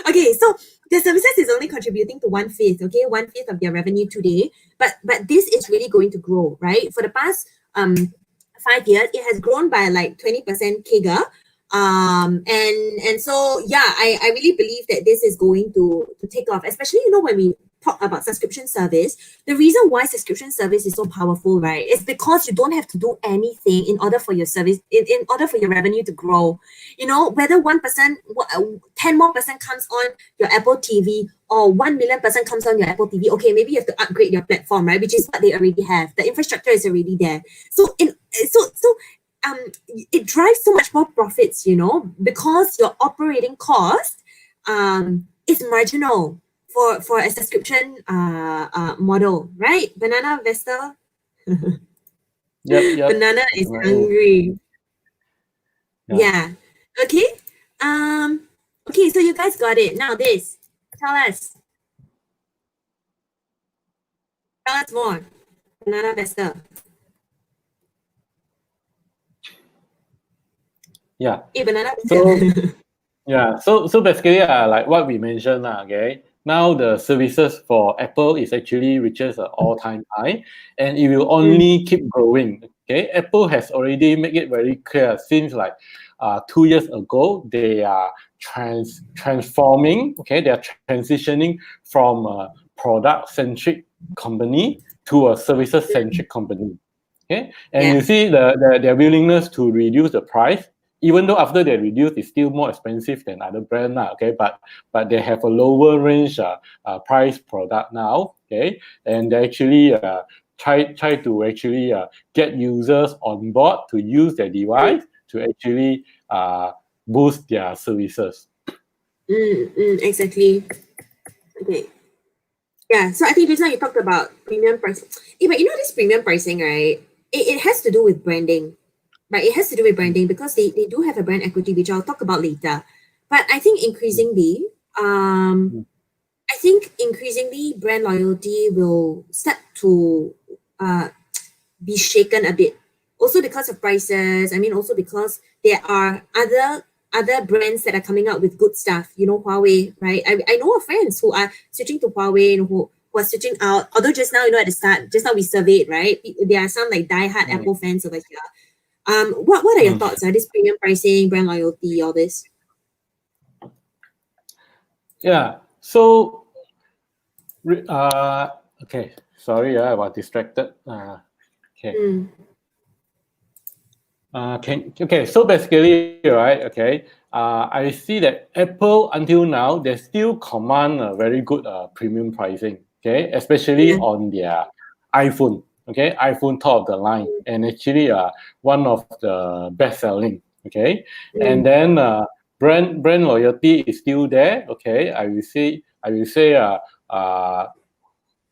Okay, so the services is only contributing to 1/5, okay, 1/5 of their revenue today. But this is really going to grow, right? For the past 5 years, it has grown by like 20% CAGR. And so yeah, I really believe that this is going to take off, especially when we talk about subscription service. The reason why subscription service is so powerful, right, is because you don't have to do anything in order for your service, in order for your revenue to grow. Whether 1%, 10 more percent comes on your Apple TV, or 1 million person comes on your Apple TV, okay, maybe you have to upgrade your platform, right, which is what they already have. The infrastructure is already there. So it drives so much more profits, because your operating cost is marginal for a subscription model, right? Bananavestor. Yep. Banana is hungry. Yeah. Okay. Okay, so you guys got it. Now this. Tell us. Tell us more. Bananavestor. Yeah. Hey, banana. So basically, like what we mentioned, okay. Now the services for Apple is actually reaches an all-time high, and it will only keep growing. Okay, Apple has already made it very clear since like 2 years ago they are transforming. Okay, they are transitioning from a product-centric company to a services-centric company. Okay, and you see their willingness to reduce the price, even though after they reduce, it's still more expensive than other brand now. Okay, but they have a lower range price product now. Okay, and they actually try to actually get users on board to use their device to actually boost their services. Exactly. Okay. Yeah, so I think just now you talked about premium pricing. But this premium pricing, right? It has to do with branding, right? It has to do with branding because they do have a brand equity, which I'll talk about later. But I think increasingly, brand loyalty will start to be shaken a bit. Also because of prices. Also because there are other brands that are coming out with good stuff. Huawei, right? I know of friends who are switching to Huawei and who are switching out. Although just now, at the start, just now we surveyed, right? There are some like diehard Apple fans over here. What are your thoughts on this premium pricing, brand loyalty, all this? Yeah. So, okay. Sorry, I was distracted. Okay. So basically, right? Okay. I see that Apple until now they still command a very good premium pricing. Okay, especially on their iPhone. Okay, iPhone top of the line, and actually one of the best selling. Okay, and then brand loyalty is still there. Okay, I will say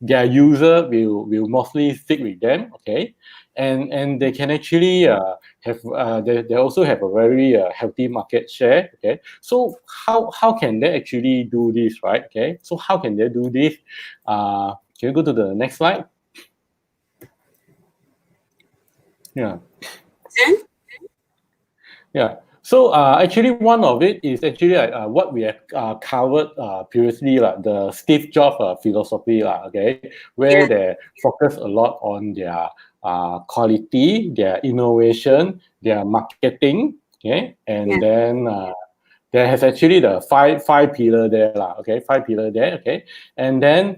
their user will mostly stick with them. Okay, and they can actually have they also have a very healthy market share. Okay, so how can they actually do this, right? Okay, so how can they do this? Can you go to the next slide? Yeah. So actually, one of it is actually what we have covered previously, like the Steve Jobs philosophy, okay, where they focus a lot on their quality, their innovation, their marketing, okay, and then there has actually the five pillar there, okay, five pillar there, okay, and then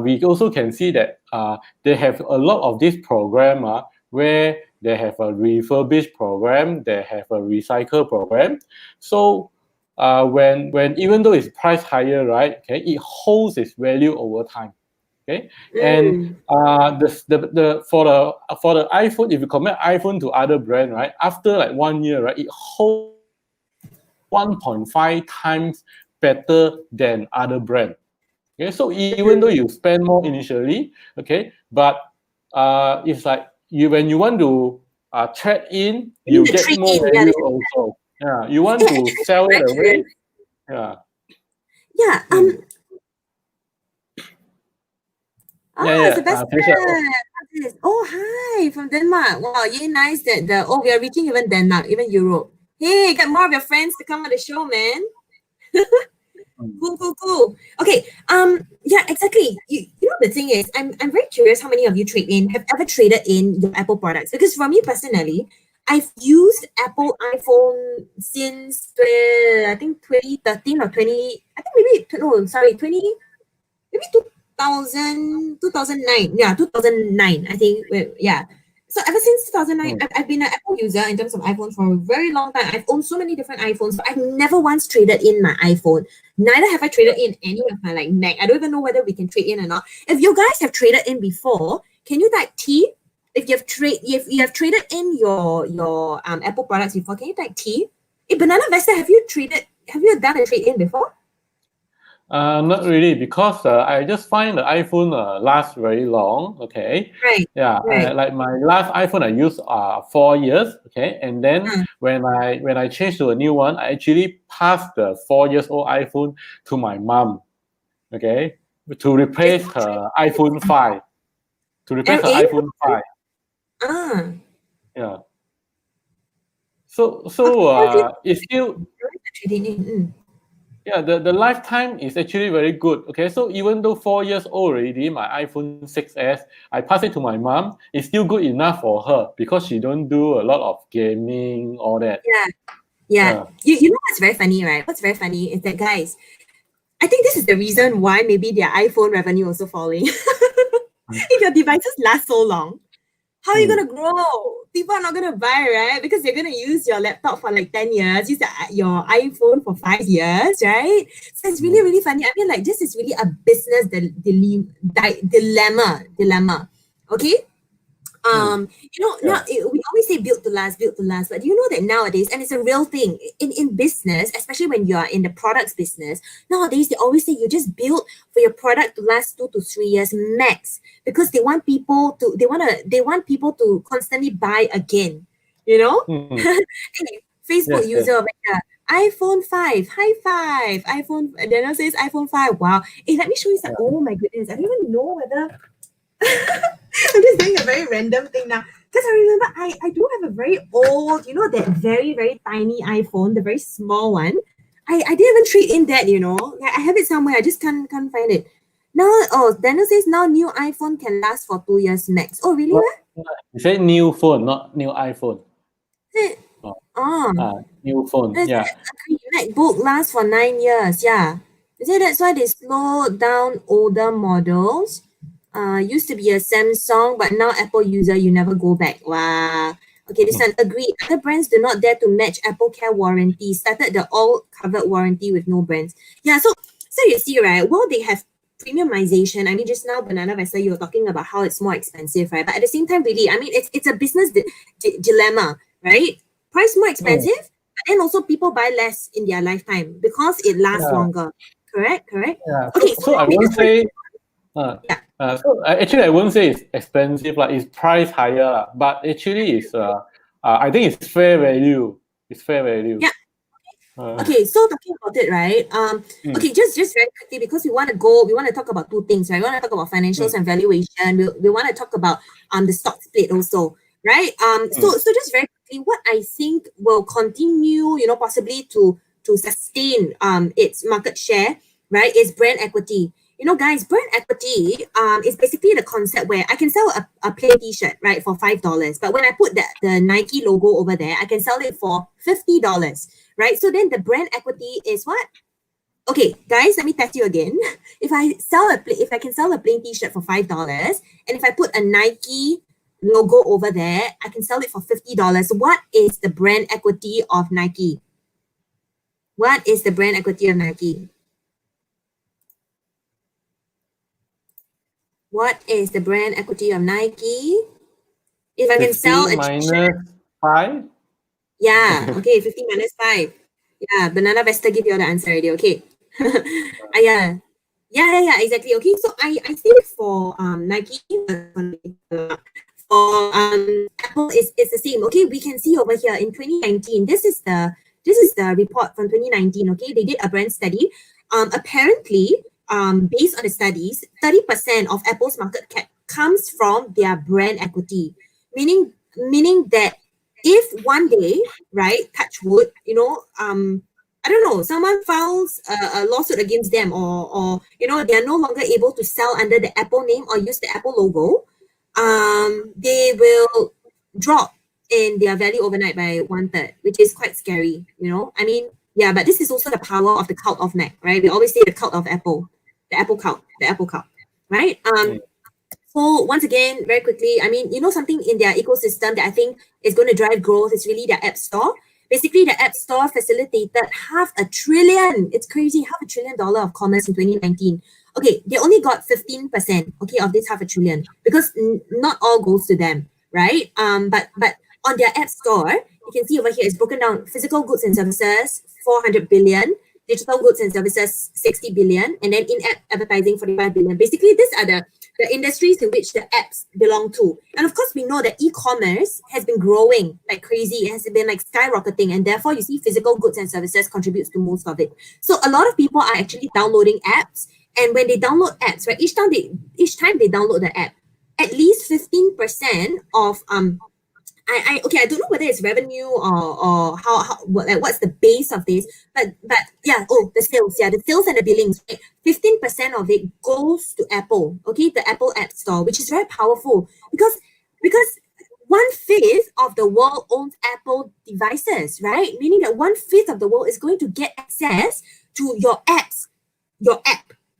we also can see that they have a lot of this program where they have a refurbish program, they have a recycle program. So when even though it's priced higher, right, okay, it holds its value over time. Okay, and the for the iPhone, if you compare iPhone to other brand, right, after like 1 year, right, it holds 1.5 times better than other brand. Okay, so even though you spend more initially, okay, but it's like when you want to trade in, you get more value also. Yeah, you want to sell it away. Yeah. Yeah. Yeah. Sebastian. Oh, hi from Denmark. Wow, yeah, nice that we are reaching even Denmark, even Europe. Hey, get more of your friends to come on the show, man. Cool. Okay. Yeah, exactly. You know, the thing is, I'm very curious how many of you have ever traded in your Apple products, because for me personally, I've used Apple iPhone since I think 2013 or 20. I think maybe no, sorry, 20 maybe 2009. Yeah, 2009. I think. Yeah. So ever since 2009, I've been an Apple user in terms of iPhone for a very long time. I've owned so many different iPhones, but I've never once traded in my iPhone. Neither have I traded in any of my like Mac. I don't even know whether we can trade in or not. If you guys have traded in before, can you type T? If you have traded in your Apple products before, can you type T? Bananavestor, have you done a trade in before? Not really, because I just find the iPhone lasts very long. Okay. Right. Yeah. Right. Like my last iPhone, I used 4 years. Okay. And then when I changed to a new one, I actually passed the 4 years old iPhone to my mom. Okay. To replace her iPhone 5. To replace her iPhone 5. Yeah. So it's still. Yeah, the lifetime is actually very good. Okay, so even though 4 years old already, my iPhone 6s, I pass it to my mom. It's still good enough for her because she don't do a lot of gaming, all that. Yeah. You know what's very funny, right? What's very funny is that, guys, I think this is the reason why maybe their iPhone revenue also falling. If your devices last so long, how are you gonna grow? People are not gonna buy, right? Because you're gonna use your laptop for like 10 years, use your iPhone for 5 years, right? So it's really, really funny. I mean, like, this is really a business dilemma. Okay? Now we always say built to last, but do you know that nowadays, and it's a real thing in business, especially when you are in the products business, nowadays they always say you just build for your product to last 2 to 3 years max, because they want people to constantly buy again. Anyway, Facebook user iPhone 5, high five. Daniel says iPhone 5. Wow. Hey, let me show you some. Oh my goodness, I don't even know whether I'm just doing a very random thing now, because I remember I do have a very old, that very, very tiny iPhone, the very small one. I didn't even trade in that, I have it somewhere. I just can't find it. Now, Daniel says now new iPhone can last for 2 years max. Oh, really? You say new phone, not new iPhone. New phone. Yeah. MacBook lasts for 9 years. Yeah. You say that's why they slowed down older models. Used to be a Samsung, but now Apple user, you never go back. Wow. Okay, this one, agreed. Other brands do not dare to match Apple Care warranty. Started the all-covered warranty with no brands. Yeah, so you see, right, while they have premiumization, I mean, just now, Bananavestor, you were talking about how it's more expensive, right? But at the same time, really, I mean, it's a business dilemma, right? Price more expensive, but then also people buy less in their lifetime because it lasts longer. Correct? Yeah. Okay, So I won't say... so actually, I won't say it's expensive, like it's priced higher, but actually it's I think it's fair value. It's fair value. Yeah. Okay, so talking about it, right? Okay, just very quickly, because we want to talk about two things, right? We want to talk about financials and valuation. We want to talk about the stock split also, right? So just very basically what I think will continue, possibly to sustain its market share, right, is brand equity. Guys, brand equity is basically the concept where I can sell a plain t-shirt, right, for $5, but when I put the Nike logo over there, I can sell it for $50, right? So then the brand equity is what? Okay, guys, let me test you again. If I can sell a plain t-shirt for $5, and if I put a Nike logo over there, I can sell it for $50. What is the brand equity of Nike? What is the brand equity of Nike? What is the brand equity of Nike? If I can sell a minus 5? Yeah, okay, 50 minus 5. Yeah, Bananavestor give you the answer already, okay. Yeah. Yeah, exactly. Okay, so I think for Nike, for Apple is the same. Okay, we can see over here in 2019. This is the report from 2019. Okay, they did a brand study. Apparently, based on the studies, 30% of Apple's market cap comes from their brand equity, meaning that if one day, right, touch wood, I don't know, someone files a lawsuit against them, or they are no longer able to sell under the Apple name or use the Apple logo, they will drop in their value overnight by 1/3, which is quite scary. I mean, yeah, but this is also the power of the cult of Mac, right? We always say the cult of Apple, the Apple cult, right? So once again, very quickly, I mean, something in their ecosystem that I think is going to drive growth is really their App Store. Basically, the App Store facilitated $500 billion. It's crazy, $500 billion of commerce in 2019. Okay, they only got 15%, okay, of this $500 billion, because not all goes to them, right? But on their App Store, you can see over here it's broken down: physical goods and services, 400 billion, digital goods and services, 60 billion, and then in-app advertising, 45 billion. Basically, these are the industries in which the apps belong to. And of course, we know that e-commerce has been growing like crazy. It has been like skyrocketing, and therefore you see physical goods and services contributes to most of it. So a lot of people are actually downloading apps, and when they download apps, right, each time they download the app, at least 15% of I don't know whether it's revenue or what's the base of this, but yeah, the sales and the billings, right? 15% of it goes to Apple, okay, the Apple App Store, which is very powerful because 1/5 of the world owns Apple devices, right? Meaning that 1/5 of the world is going to get access to your app,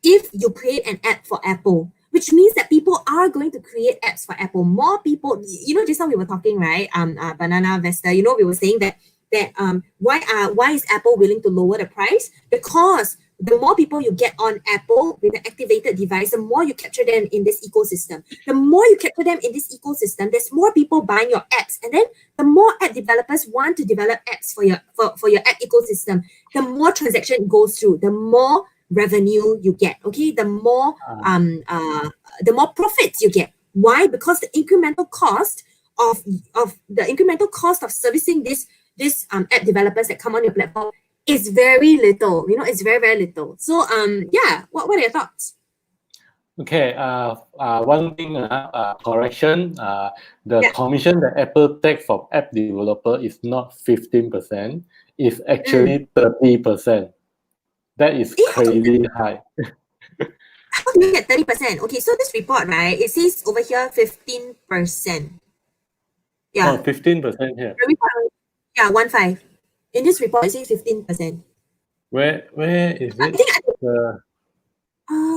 if you create an app for Apple, which means that people are going to create apps for Apple. More people, just now we were talking, right? Bananavestor, we were saying that why is Apple willing to lower the price? Because the more people you get on Apple with an activated device, the more you capture them in this ecosystem. The more you capture them in this ecosystem, there's more people buying your apps, and then the more app developers want to develop apps for your app ecosystem. The more transaction goes through, the more revenue you get, okay, the more profits you get. Why? Because the incremental cost of servicing this app developers that come on your platform is very little. It's very, very little. So yeah, what are your thoughts? Okay, one thing, correction, the commission that Apple takes from app developer is not 15%, it's actually 30%. That is crazy high. How do you get 30%? Okay, so this report, right, it says over here 15%. Yeah. 15% here. The report, yeah, 1/5. In this report, it says 15%. Where is it?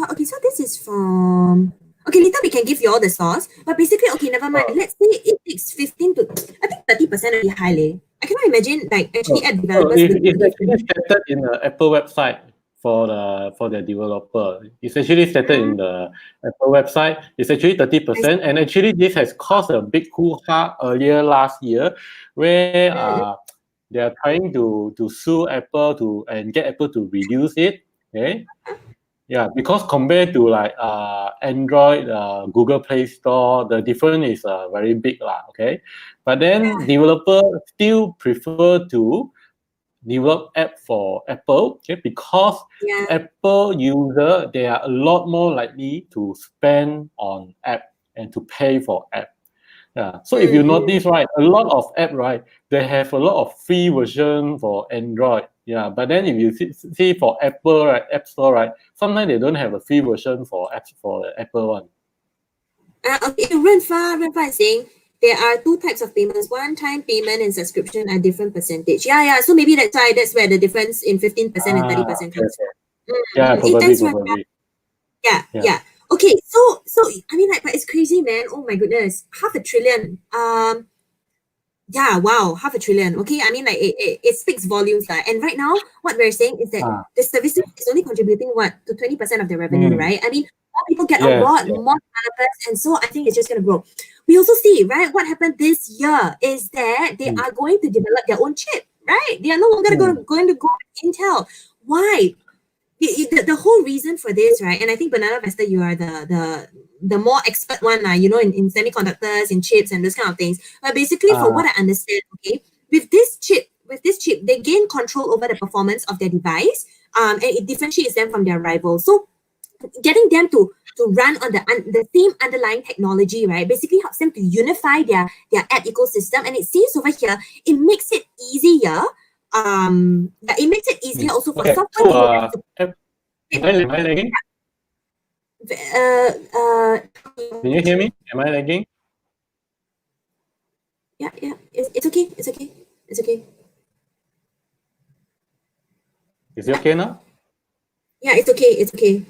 Okay, so this is from. Okay, later we can give you all the source. But basically, okay, never mind. Let's say it takes 15 to. I think 30% will be high. I cannot imagine actually app developers. It's actually stated in the Apple website for the developer. It's actually stated in the Apple website. It's actually 30%, and actually this has caused a big hoo-ha earlier last year, where they are trying to sue Apple and get Apple to reduce it. Okay. Yeah, because compared to like Android, Google Play Store, the difference is very big lah. Okay, but then developers still prefer to develop app for Apple, okay, because Apple user, they are a lot more likely to spend on app and to pay for app. Yeah. So if you notice, right, a lot of app, right, they have a lot of free version for Android. Yeah. But then if you see for Apple, right, App Store, right, sometimes they don't have a free version for apps for the Apple one. Okay, Renfa is saying there are two types of payments. One-time payment and subscription are different percentage. Yeah. So maybe that's where the difference in 15% and 30% comes from. Yeah, Thanks, probably. Yeah. Okay, so I mean, like, but it's crazy, man. Oh my goodness, $500 billion. Yeah, wow, $500 billion. Okay, I mean, like, it speaks volumes, and right now, what we're saying is that the services is only contributing to 20% of the revenue, right? I mean, more people get a lot more developers, and so I think it's just gonna grow. We also see, right, what happened this year is that they are going to develop their own chip, right? They are no longer going to go with Intel. Why? The whole reason for this, right? And I think Bananavestor, you are the more expert one, in semiconductors, in chips, and those kind of things. But basically, for what I understand, okay, with this chip, they gain control over the performance of their device, and it differentiates them from their rivals. So, getting them to run on the same underlying technology, right, basically helps them to unify their app ecosystem. And it seems over here, it makes it easier. It makes it easier also for software developers. Am I lagging? Can you hear me? Am I lagging? Yeah. It's okay. It's okay. Is it okay now? Yeah, it's okay.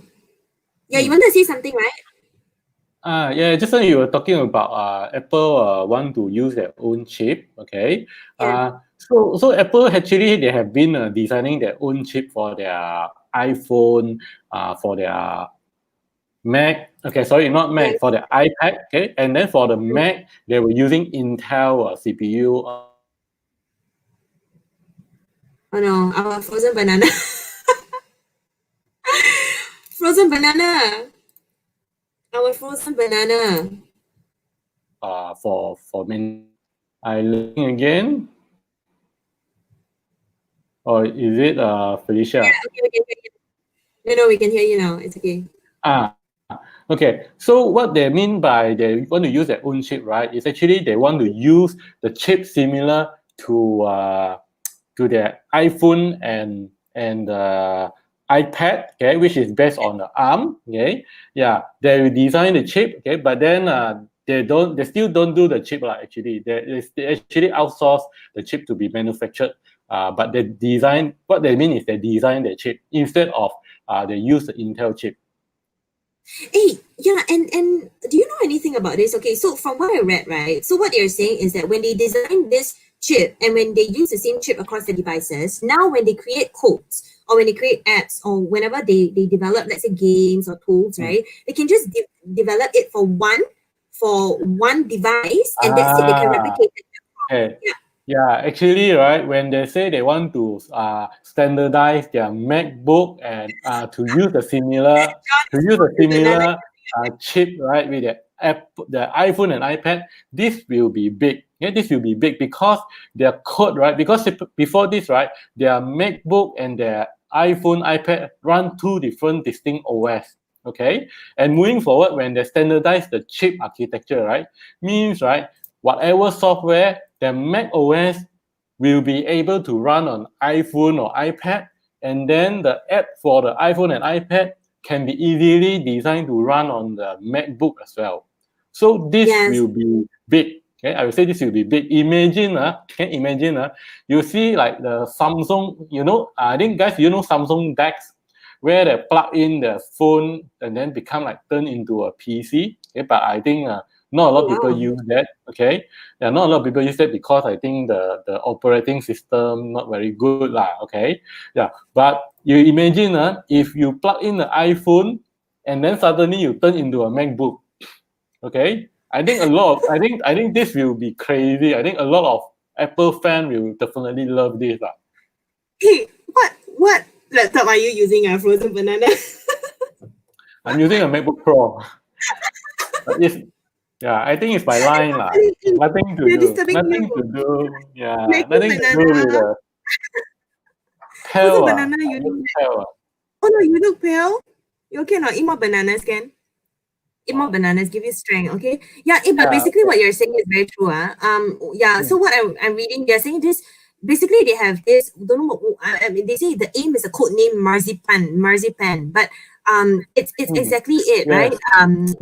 Yeah, you wanted to say something, right? Yeah, just now you were talking about Apple want to use their own chip, okay? So Apple actually they have been designing their own chip for their iPhone, for their Mac, okay, sorry, not Mac, for the iPad, okay, and then for the Mac, they were using Intel CPU. Oh no, our frozen banana. Frozen banana. Our frozen banana. For many. I looking again. Or is it Felicia? Yeah, okay, we can hear you. No, we can hear you now. It's okay. Okay. So what they mean by they want to use their own chip, right? Is actually they want to use the chip similar to their iPhone and iPad, okay, which is based on the ARM, okay. Yeah, they design the chip, okay, but then they still don't do the chip, actually. They actually outsource the chip to be manufactured. But what they mean is they design the chip instead of they use the Intel chip. Hey, yeah, and do you know anything about this? Okay, so from what I read, right, so what they're saying is that when they design this chip and when they use the same chip across the devices, now when they create codes or when they create apps or whenever they develop, let's say, games or tools, right, they can just develop it for one device, and that's it. They can replicate it. Okay. Yeah, actually, right, when they say they want to standardize their MacBook and to use the similar chip, right, with the iPhone and iPad, this will be big. Yeah, this will be big because their code, right, because before this, right, their MacBook and their iPhone, iPad run two different distinct OS. Okay, and moving forward, when they standardize the chip architecture, right, means, right, whatever software the Mac OS will be able to run on iPhone or iPad, and then the app for the iPhone and iPad can be easily designed to run on the MacBook as well. So this will be big. Okay, I will say this will be big. Imagine, you see like the Samsung, I think guys, Samsung DeX, where they plug in the phone and then become like turned into a PC. Okay, but I think not a lot of people use that. Okay, yeah, not a lot of people use that because I think the operating system not very good lah. Okay, yeah, but you imagine if you plug in the iPhone and then suddenly you turn into a MacBook. Okay, I think this will be crazy. I think a lot of Apple fans will definitely love this lah. Hey, what laptop are you using? A frozen banana. I'm using a MacBook Pro. Yeah, I think it's my line lah. Nothing to do. Yeah, nothing to do with the pale. Banana, you look pale. Oh no, you look pale. You okay not? Eat more bananas, Ken. Eat more bananas, give you strength. Okay. Yeah. But basically, what you're saying is very true. So what I'm reading, they're saying this. Basically, they have this. Don't know what I mean. They say the aim is a code name marzipan. But it's exactly it, right?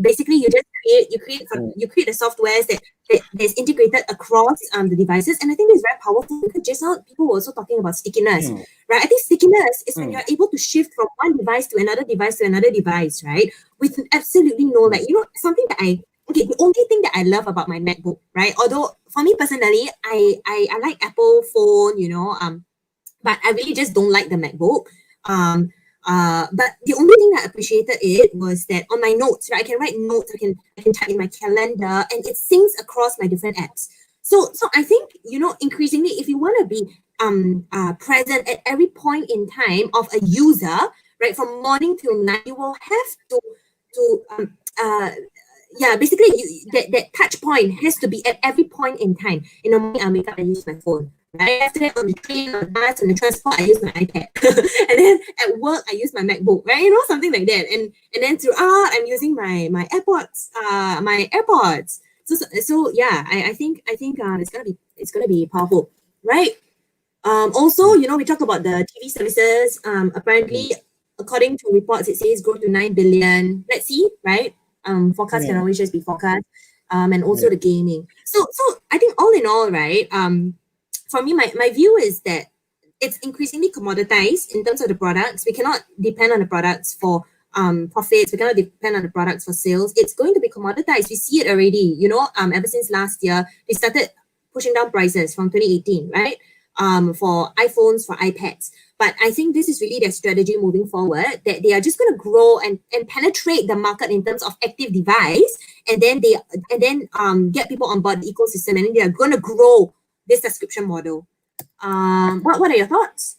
Basically, you just create the softwares that's integrated across the devices, and I think it's very powerful because just now people were also talking about stickiness, right? I think stickiness is when you're able to shift from one device to another device, right? With absolutely no something that the only thing that I love about my MacBook, right? Although for me personally, I like Apple phone, but I really just don't like the MacBook. But the only thing that I appreciated it was that on my notes, right, I can write notes, I can type in my calendar, and it syncs across my different apps. So I think increasingly, if you want to be present at every point in time of a user, right, from morning till night, you will have basically that touch point has to be at every point in time. In the morning, I wake up and use my phone. Right after that, on the train, on the bus, on the transport, I use my iPad, and then at work, I use my MacBook, right? Something like that. And then throughout, I'm using my AirPods. So yeah, I think it's gonna be powerful, right? Also, we talked about the TV services. Apparently, according to reports, it says grow to 9 billion. Let's see, right? Forecast can always just be forecast. And also the gaming. So I think all in all, right? For me, my view is that it's increasingly commoditized in terms of the products. We cannot depend on the products for profits. We cannot depend on the products for sales. It's going to be commoditized. We see it already. Ever since last year, they started pushing down prices from 2018, right? For iPhones, for iPads. But I think this is really their strategy moving forward, that they are just going to grow and penetrate the market in terms of active device, and then get people on board the ecosystem, and then they are going to grow this subscription model. What are your thoughts?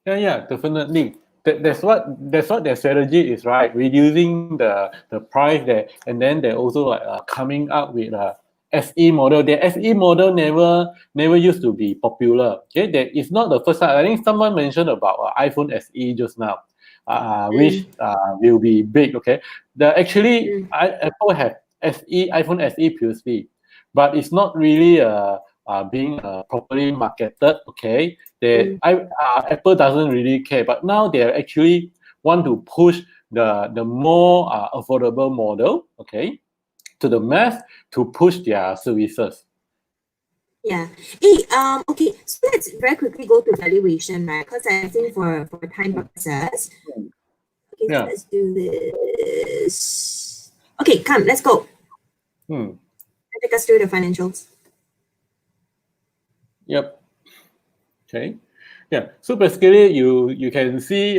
Yeah, definitely. That's what their strategy is, right? Reducing the price there, and then they're also like coming up with a SE model. The SE model never used to be popular. Okay, that is not the first time. I think someone mentioned about iPhone SE just now, which will be big. Okay, Apple have iPhone SE previously, but it's not really being properly marketed. Okay, Apple doesn't really care, but now they actually want to push the more affordable model, okay, to the mass to push their services. Yeah. Hey, okay, so let's very quickly go to valuation, right? Because I think for time purposes. Okay, so let's do this. Okay, come, let's go. Take us through the financials. Yep. Okay. Yeah. So basically, you can see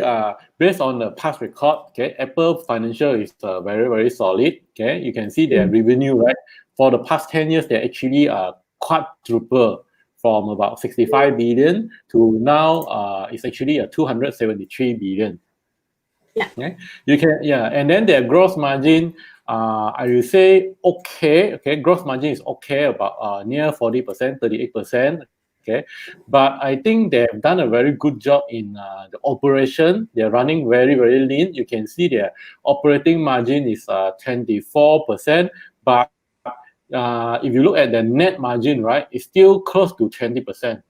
based on the past record, okay, Apple financial is very, very solid. Okay, you can see their revenue, right? For the past 10 years, they actually quadruple from about 65 billion to now it's actually a 273 billion. Yeah. Okay. You can and then their gross margin, I will say okay. Okay, gross margin is okay, about near 40%, 38%. Okay, but I think they have done a very good job in the operation. They're running very, very lean. You can see their operating margin is 24%, but if you look at the net margin, right, it's still close to 20%.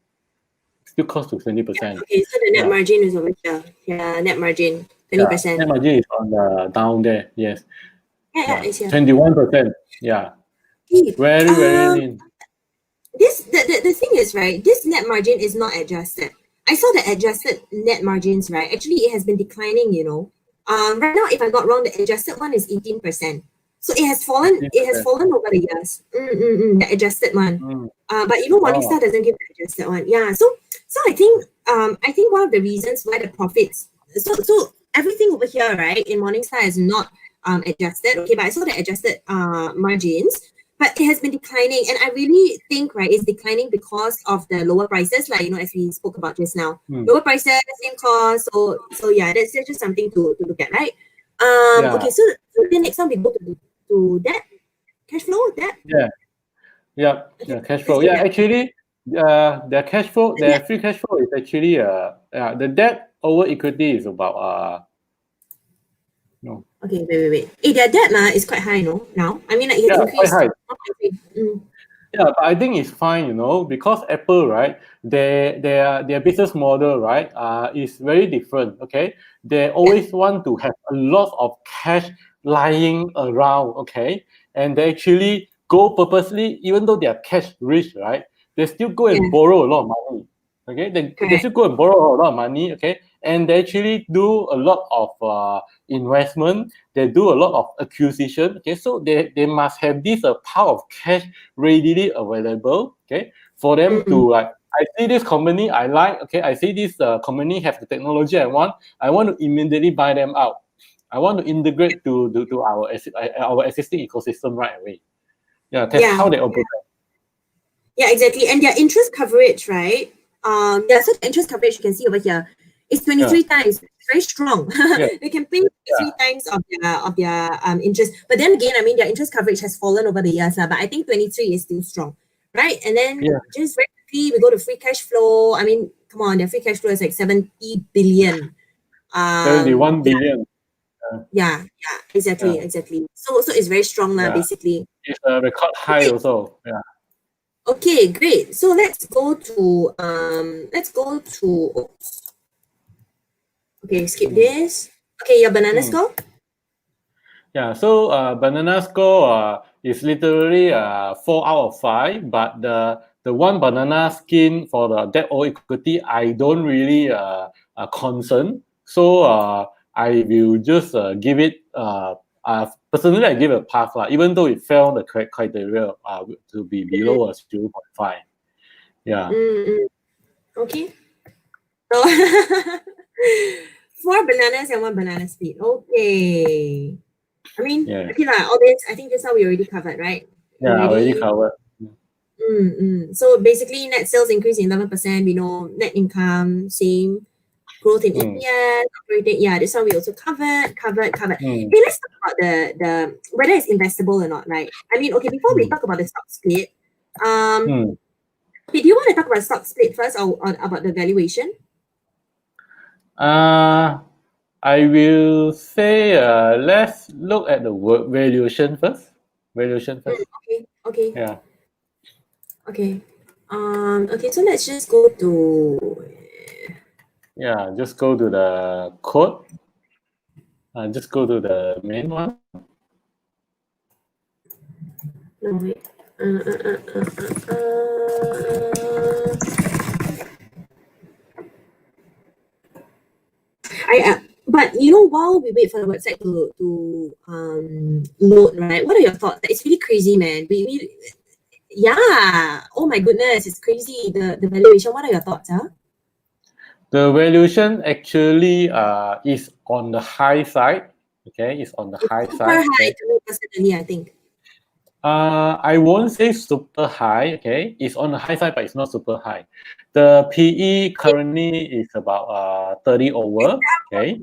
Still close to 20%. Okay, so the net margin is over here. Yeah, net margin 20%. Net margin is on the down there. Yes. Yeah, it's here. 21%. Yeah. Very, very lean. The thing is, right, this net margin is not adjusted. I saw the adjusted net margins, right? Actually, it has been declining, right now, if I'm not wrong, the adjusted one is 18%. So it has fallen. 18%. It has fallen over the years. The adjusted one. But Morningstar doesn't give the adjusted one. Yeah. So I think one of the reasons why the profits. So everything over here, right, in Morningstar is not adjusted. Okay, but I saw the adjusted margins. But it has been declining, and I really think, right, it's declining because of the lower prices, like as we spoke about just now. Lower prices, same cost. So yeah, that's just something to look at, right? Okay, so then next time we go to debt, cash flow, debt. Yeah, cash flow. Yeah, actually, their cash flow, their free cash flow is actually the debt over equity is about Okay, wait. Hey, their debt is quite high, no? Now, I mean, like, it has increased. Quite high. 1.3. Yeah, but I think it's fine, because Apple, right, their business model, right, is very different. Okay, they always want to have a lot of cash lying around. Okay, and they actually go purposely, even though they are cash rich, right, they still go and borrow a lot of money. Okay, they still go and borrow a lot of money. Okay, and they actually do a lot of investment. They do a lot of acquisition. Okay, so they must have this pile of cash readily available, okay, for them to like, I see this company I like, okay, I see this company have the technology I want to immediately buy them out. I want to integrate to our existing ecosystem right away. Yeah, that's how they operate. Yeah, exactly. And their interest coverage, right? So the interest coverage you can see over here is 23 times. It's very strong. They can pay 23 times of their interest. But then again, I mean, their interest coverage has fallen over the years, but I think 23 is still strong, right? And then just very quickly, we go to free cash flow. I mean, come on, their free cash flow is like 70 billion. 71 billion. Yeah, exactly. So it's very strong now, basically. It's a record high also. Yeah. Okay, great. So let's go to oops. Okay, skip this. Okay, your banana score? Yeah, so banana score is literally 4 out of 5, but the one banana skin for the debt or equity, I don't really concern. So I will just give it personally, I give it a pass, even though it failed the correct criteria to be below 0.5. Yeah. Okay. So 4 bananas and 1 banana split. Okay. I mean, okay lah. All this, I think just now we already covered, right? Yeah, already covered. So basically, net sales increase 11%. We know net income same. Growth in EPS, operating. Yeah, this one we also covered. Hey, let's talk about the whether it's investable or not, right? I mean, okay, before we talk about the stock split, okay, do you want to talk about stock split first or about the valuation? I will say let's look at the valuation first. Okay. Yeah. Okay. Okay, so let's just go to. Yeah, just go to the code. Just go to the main one. No, wait. But while we wait for the website to load, right? What are your thoughts? It's really crazy, man. Yeah. Oh my goodness, it's crazy. The valuation. What are your thoughts, huh? The valuation actually is on the high side. Okay, it's on the high side. Super high to me personally, I think. I won't say super high. Okay, it's on the high side, but it's not super high. The PE currently is about 30 over. Okay.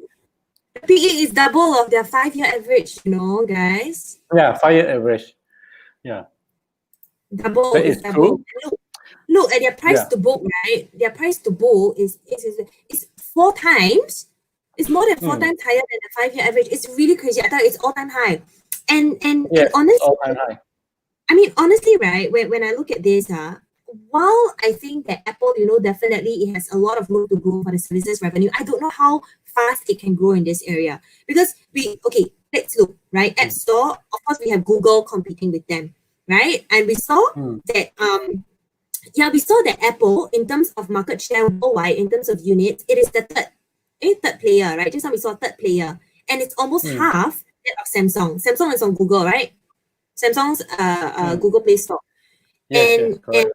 The PE is double of their 5-year average, guys. Yeah, 5-year average. Yeah. Double that is double. True. Look at their price to book, right? Their price to book is 4 times. It's more than 4 times higher than the 5-year average. It's really crazy. I thought it's all-time high. And honestly, all-time high. I mean, honestly, right? When I look at this, while I think that Apple, definitely it has a lot of room to grow for the services revenue, I don't know how fast it can grow in this area. Because let's look, right? App Store, of course, we have Google competing with them, right? And we saw that we saw that Apple, in terms of market share worldwide, in terms of units, it is the third player, right? Just now we saw third player, and it's almost half that of Samsung. Samsung is on Google, right? Samsung's Google Play Store. Yes, correct.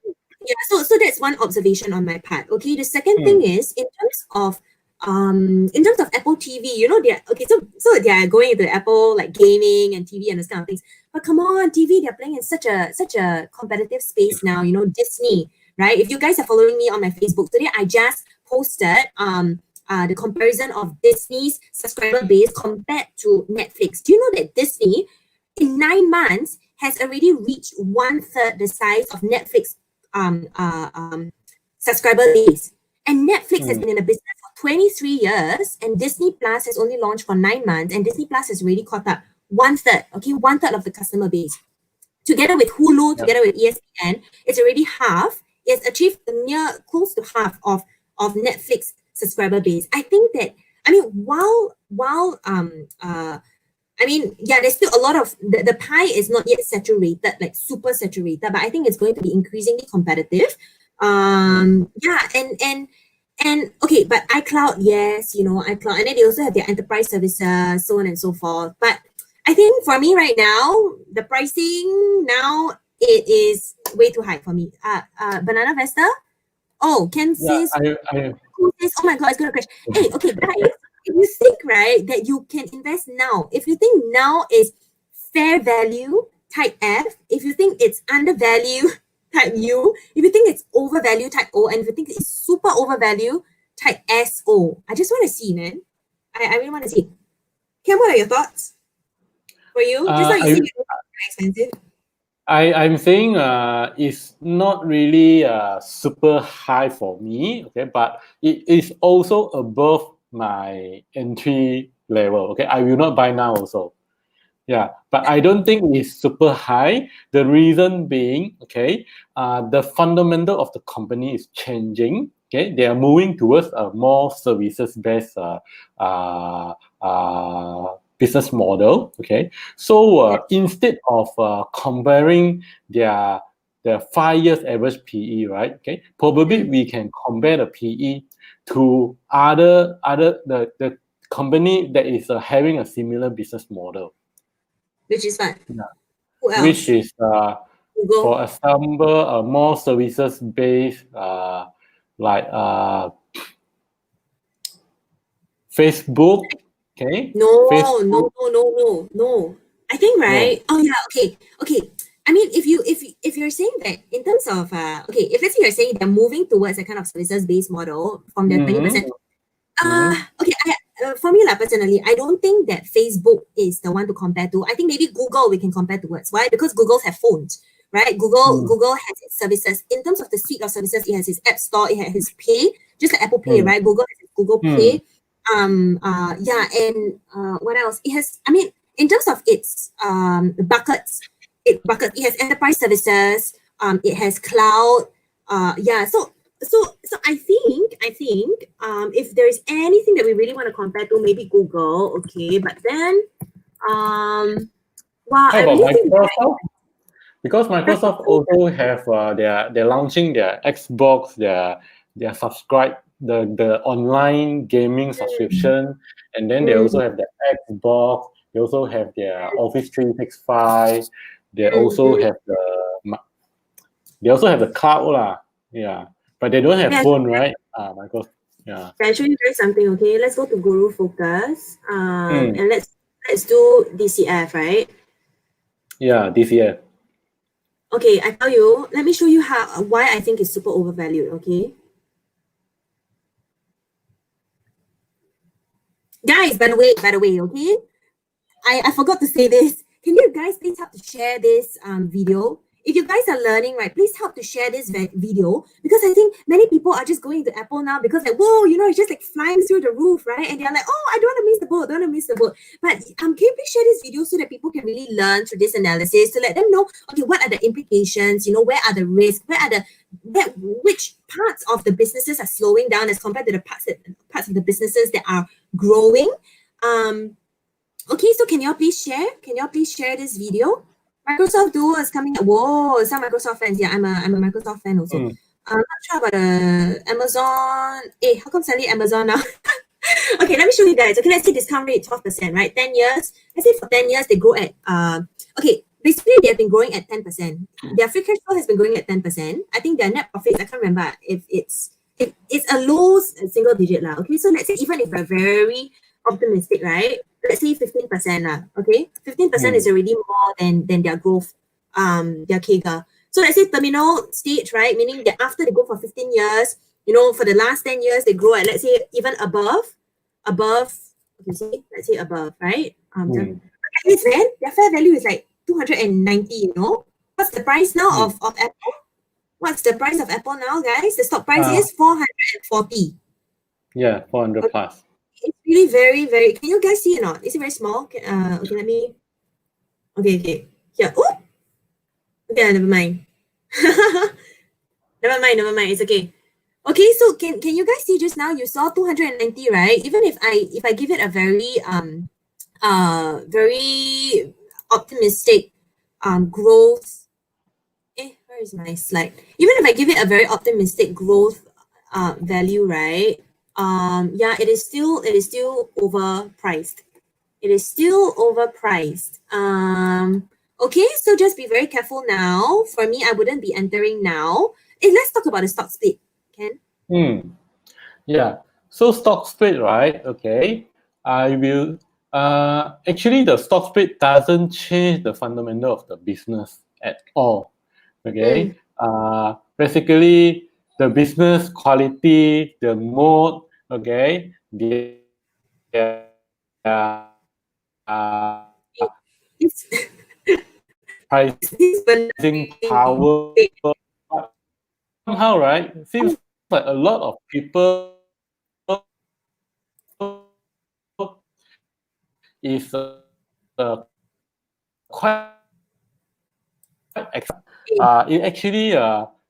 So that's one observation on my part. Okay, the second thing is in terms of Apple TV, so they are going into Apple like gaming and TV and those kind of things. But come on, TV, they're playing in such a competitive space now. Disney, right? If you guys are following me on my Facebook today, I just posted the comparison of Disney's subscriber base compared to Netflix. Do you know that Disney, in 9 months, has already reached 1/3 the size of Netflix subscriber base? And Netflix has been in the business for 23 years, and Disney Plus has only launched for 9 months, and Disney Plus has already caught up one third of the customer base. Together with Hulu, together with ESPN, it's already half. It's achieved close to half of Netflix subscriber base. I think that, there's still a lot of the pie is not yet saturated, like super saturated, but I think it's going to be increasingly competitive. And okay, but iCloud, yes, iCloud, and then they also have their enterprise services, so on and so forth. But I think for me right now, the pricing now, it is way too high for me. Bananavestor? Oh, Ken says, oh my God, it's going to crash. Hey, okay, guys, if you think, right, that you can invest now, if you think now is fair value, type F. If you think it's undervalue, type U. If you think it's overvalue, type O. And if you think it's super overvalue, type SO. I just want to see, man. I really want to see. Ken, what are your thoughts? For you? Just now you think it's very expensive. I'm saying it's not really super high for me, okay, but it is also above my entry level. Okay, I will not buy now also. Yeah, but I don't think it's super high. The reason being, okay, the fundamental of the company is changing. Okay, they are moving towards a more services-based business model. Okay, so instead of comparing their 5 years average PE, right? Okay, probably we can compare the PE to the company that is having a similar business model. Which is what? Yeah. Who else? Which is, for example, more services based, like Facebook. Okay. No, Facebook. no. I think right. Oh yeah. Okay. I mean, if you're saying that in terms of if let's say you're saying they're moving towards a kind of services based model from their 20%. Okay. For me, personally, I don't think that Facebook is the one to compare to. I think maybe Google we can compare towards. Why? Because Google have phones, right? Google has its services. In terms of the suite of services, it has its App Store, it has its Pay, just like Apple Pay, right? Google has its Google Pay. What else? It has, in terms of its buckets, it has enterprise services, it has cloud, So I think if there is anything that we really want to compare to, maybe Google, okay, but then I really think Microsoft? Because Microsoft also have they're launching their Xbox, their subscribe the online gaming subscription, and then they also have the Xbox. They also have their Office 365. They also have the cloud lah. Yeah. But they don't have phone, right? Microsoft. Yeah. I'll show you guys something, okay? Let's go to Guru Focus. And let's do DCF, right? Yeah, DCF. Okay, I tell you, let me show you why I think it's super overvalued, okay? Guys, by the way, okay? I forgot to say this. Can you guys please help to share this video? If you guys are learning, right, please help to share this video, because I think many people are just going to Apple now because like, whoa, it's just like flying through the roof, right? And they're like, oh, I don't want to miss the boat, But can you please share this video so that people can really learn through this analysis, to let them know, okay, what are the implications? Where are the risks? Which parts of the businesses are slowing down as compared to the parts of the businesses that are growing? Okay, so can y'all please share? Can y'all please share this video? Microsoft Duo is coming up. Whoa, some Microsoft fans. Yeah, I'm a Microsoft fan also. I'm not sure about Amazon. Hey, how come suddenly Amazon now? Okay, let me show you guys. Okay, let's say discount rate 12%, right? 10 years. Let's say for 10 years they grow at basically they have been growing at 10%. Their free cash flow has been growing at 10%. I think their net profits, I can't remember if it's a low single digit lah. Okay, so let's say even if we're very optimistic, right? Let's say 15% lah. Okay, 15% is already more than their growth, their CAGR. So let's say terminal stage, right? Meaning that after they go for 15 years, for the last 10 years, they grow at, let's say, even above. Let's say above, right? Their fair value is like 290. What's the price now of Apple? What's the price of Apple now, guys? The stock price is 440. Yeah, 400 Okay, plus. it's really very, very. Can you guys see or not? Is it very small? Okay, let me. Okay. Yeah. Oh, okay, never mind. Never mind. It's okay. Okay, so can you guys see just now? You saw 290, right? Even if I give it a very optimistic growth. Where is my slide? Even if I give it a very optimistic growth value, right? Yeah, it is still overpriced. It is still overpriced. Okay, so just be very careful now. For me, I wouldn't be entering now. Let's talk about the stock split, Ken. Yeah. So stock split, right? Okay. I will. Actually, the stock split doesn't change the fundamental of the business at all. Okay. Basically, the business quality, the mode. Okay. The It's, this pricing power. But somehow, right? It seems like a lot of people is quite it actually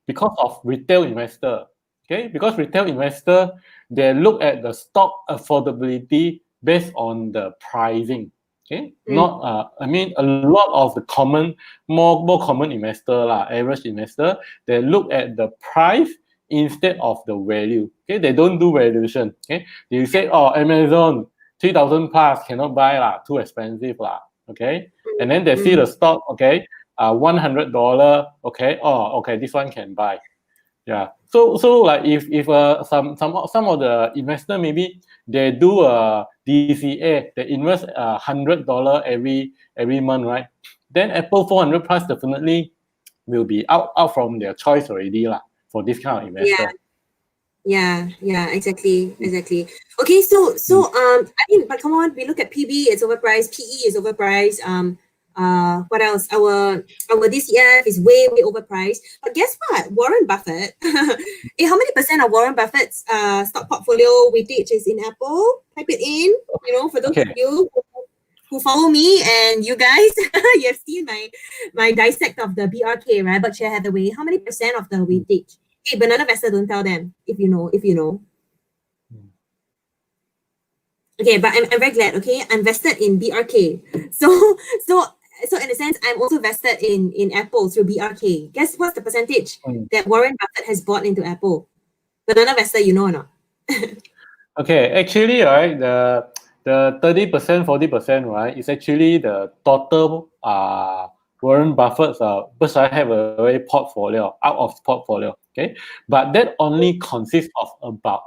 because of retail investor. Okay, because retail investor they look at the stock affordability based on the pricing. Okay, not I mean a lot of the more common investor average investor, they look at the price instead of the value. Okay, they don't do valuation. Okay, they say, oh, Amazon 3,000 plus cannot buy too expensive Okay, and then they see the stock. Okay, $100. Okay, oh, okay, this one can buy. Yeah. So like if some of the investor maybe they do a DCA, they invest $100 every month, right? Then Apple 400 plus definitely will be out from their choice already for this kind of yeah. investor. Yeah, exactly. Okay, I mean, but come on, we look at PB, it's overpriced. PE is overpriced. What else? Our DCF is way overpriced. But guess what? Warren Buffett. How many percent of Warren Buffett's stock portfolio weightage is in Apple? Type it in. For those of you who follow me and you guys, you have seen my dissect of the BRK, right? Berkshire Hathaway. How many percent of the weightage? Hey, Bananavestor, don't tell them if you know. Okay, but I'm very glad. Okay, I'm vested in BRK. So in a sense, I'm also vested in Apple through BRK. Guess what's the percentage that Warren Buffett has bought into Apple? Bananavestor, you know or not? Okay, actually, right, the 30%, 40%, right, is actually the total Warren Buffett's because I have a very portfolio out of portfolio. Okay, but that only consists of about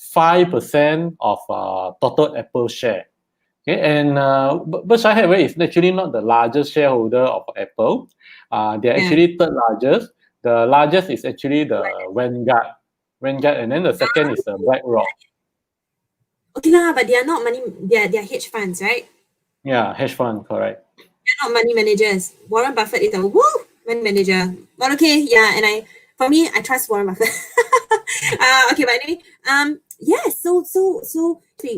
5% of total Apple share. Okay, and Berkshire Hathaway is actually not the largest shareholder of Apple. They're actually third largest. The largest is actually the Vanguard, and then the second is the BlackRock. Okay lah, but they are not money. They are hedge funds, right? Yeah, hedge fund, correct. They're not money managers. Warren Buffett is a money manager. But okay, yeah, and for me, I trust Warren Buffett. Okay, but anyway, yes. So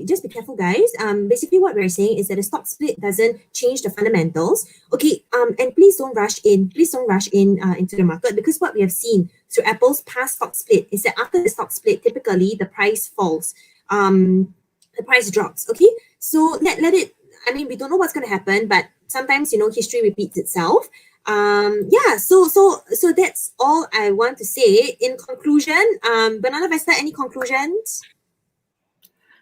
just be careful, guys. Basically, what we're saying is that the stock split doesn't change the fundamentals. Okay. And please don't rush in. Into the market, because what we have seen through Apple's past stock split is that after the stock split, typically the price falls. The price drops. Okay. So let it. I mean, we don't know what's going to happen, but sometimes history repeats itself. Yeah, so that's all I want to say. In conclusion, Bananavestor, any conclusions?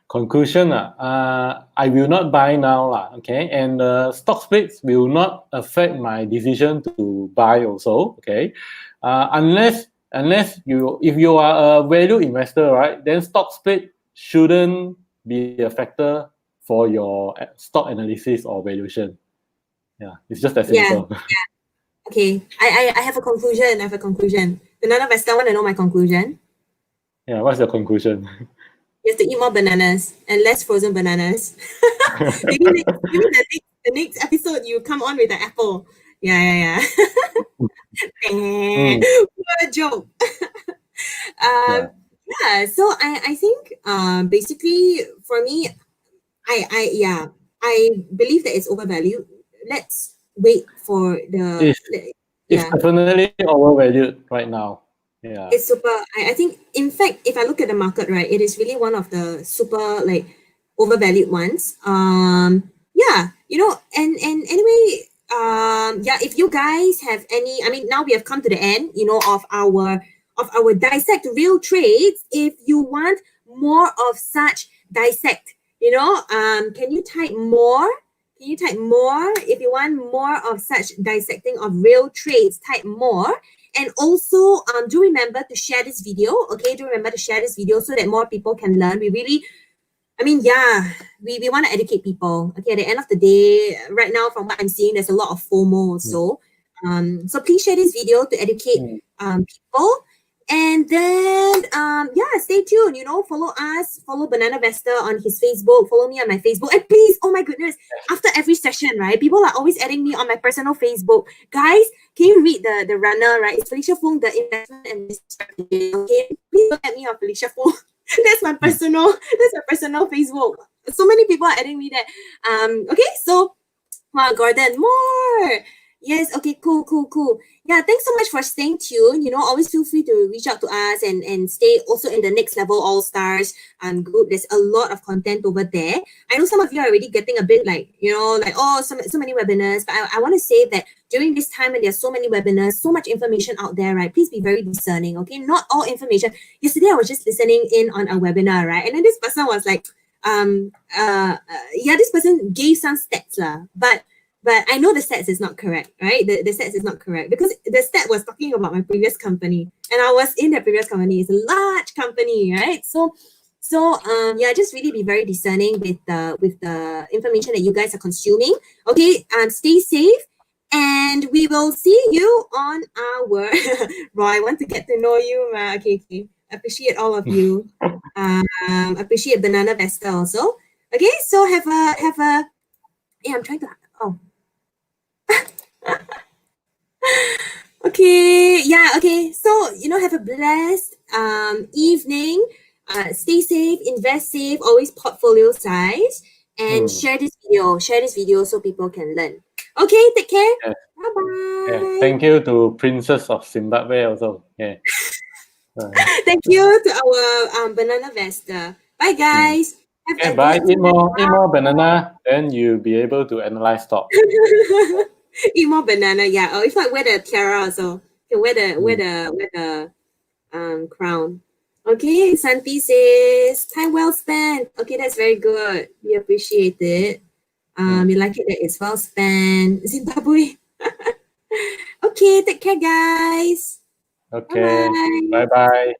Conclusion, I will not buy now, okay, and stock splits will not affect my decision to buy also, okay, unless if you are a value investor, right, then stock split shouldn't be a factor for your stock analysis or valuation. Yeah, it's just that simple. Yeah. Okay, I have a conclusion. Bananavestor, want to know my conclusion? Yeah, what's the conclusion? You have to eat more bananas and less frozen bananas. maybe the next episode you come on with the apple. Yeah. What a joke. yeah, so I think basically for me, I believe that it's overvalued. Let's wait for the It's definitely overvalued right now. Yeah. It's super. I think, in fact, if I look at the market, right, it is really one of the super like overvalued ones. Yeah, and anyway, yeah. If you guys have any, I mean, now we have come to the end, of our dissect real trades. If you want more of such dissect, can you type more? Can you type more? If you want more of such dissecting of real trades, type more. And also, do remember to share this video. Okay, do remember to share this video so that more people can learn. We want to educate people. Okay, at the end of the day, right now, from what I'm seeing, there's a lot of FOMO also. So please share this video to educate people. And then, stay tuned. Follow us, follow Bananavestor on his Facebook, follow me on my Facebook. And please, oh my goodness, after every session, right, people are always adding me on my personal Facebook. Guys, can you read the runner, right? It's Felicia Fung, the investment and business strategy. Okay, please look at me on Felicia Fung. That's my personal Facebook. So many people are adding me there. Okay, so wow, Gordon, more. Yes, okay, cool. Yeah, thanks so much for staying tuned. Always feel free to reach out to us and stay also in the Next Level All Stars group. There's a lot of content over there. I know some of you are already getting a bit so many webinars, but I want to say that during this time when there's so many webinars, so much information out there, right? Please be very discerning, okay? Not all information. Yesterday, I was just listening in on a webinar, right? And then this person was like, this person gave some stats, but I know the stats is not correct, right? The stats is not correct because the stat was talking about my previous company, and I was in that previous company. It's a large company, right? So just really be very discerning with the information that you guys are consuming. Okay, stay safe, and we will see you on our. Roy, I want to get to know you, okay. Appreciate all of you. Appreciate Bananavestor also. Okay, so have a. Yeah, I'm trying to. Oh. Okay, yeah, okay. So, have a blessed evening. Stay safe, invest safe, always portfolio size, and share this video so people can learn. Okay, take care. Yeah. Bye-bye. Yeah. Thank you to Princess of Zimbabwe also. Yeah. Thank you to our Bananavestor. Bye, guys. Okay, bye. Eat more banana, then you'll be able to analyze stock. Eat more banana, yeah. Or if I wear the tiara also, you can wear the crown. Okay, Santi says, time well spent. Okay, that's very good. We appreciate it. We like it that it's well spent. Zimbabwe. Okay, take care, guys. Okay. Bye-bye.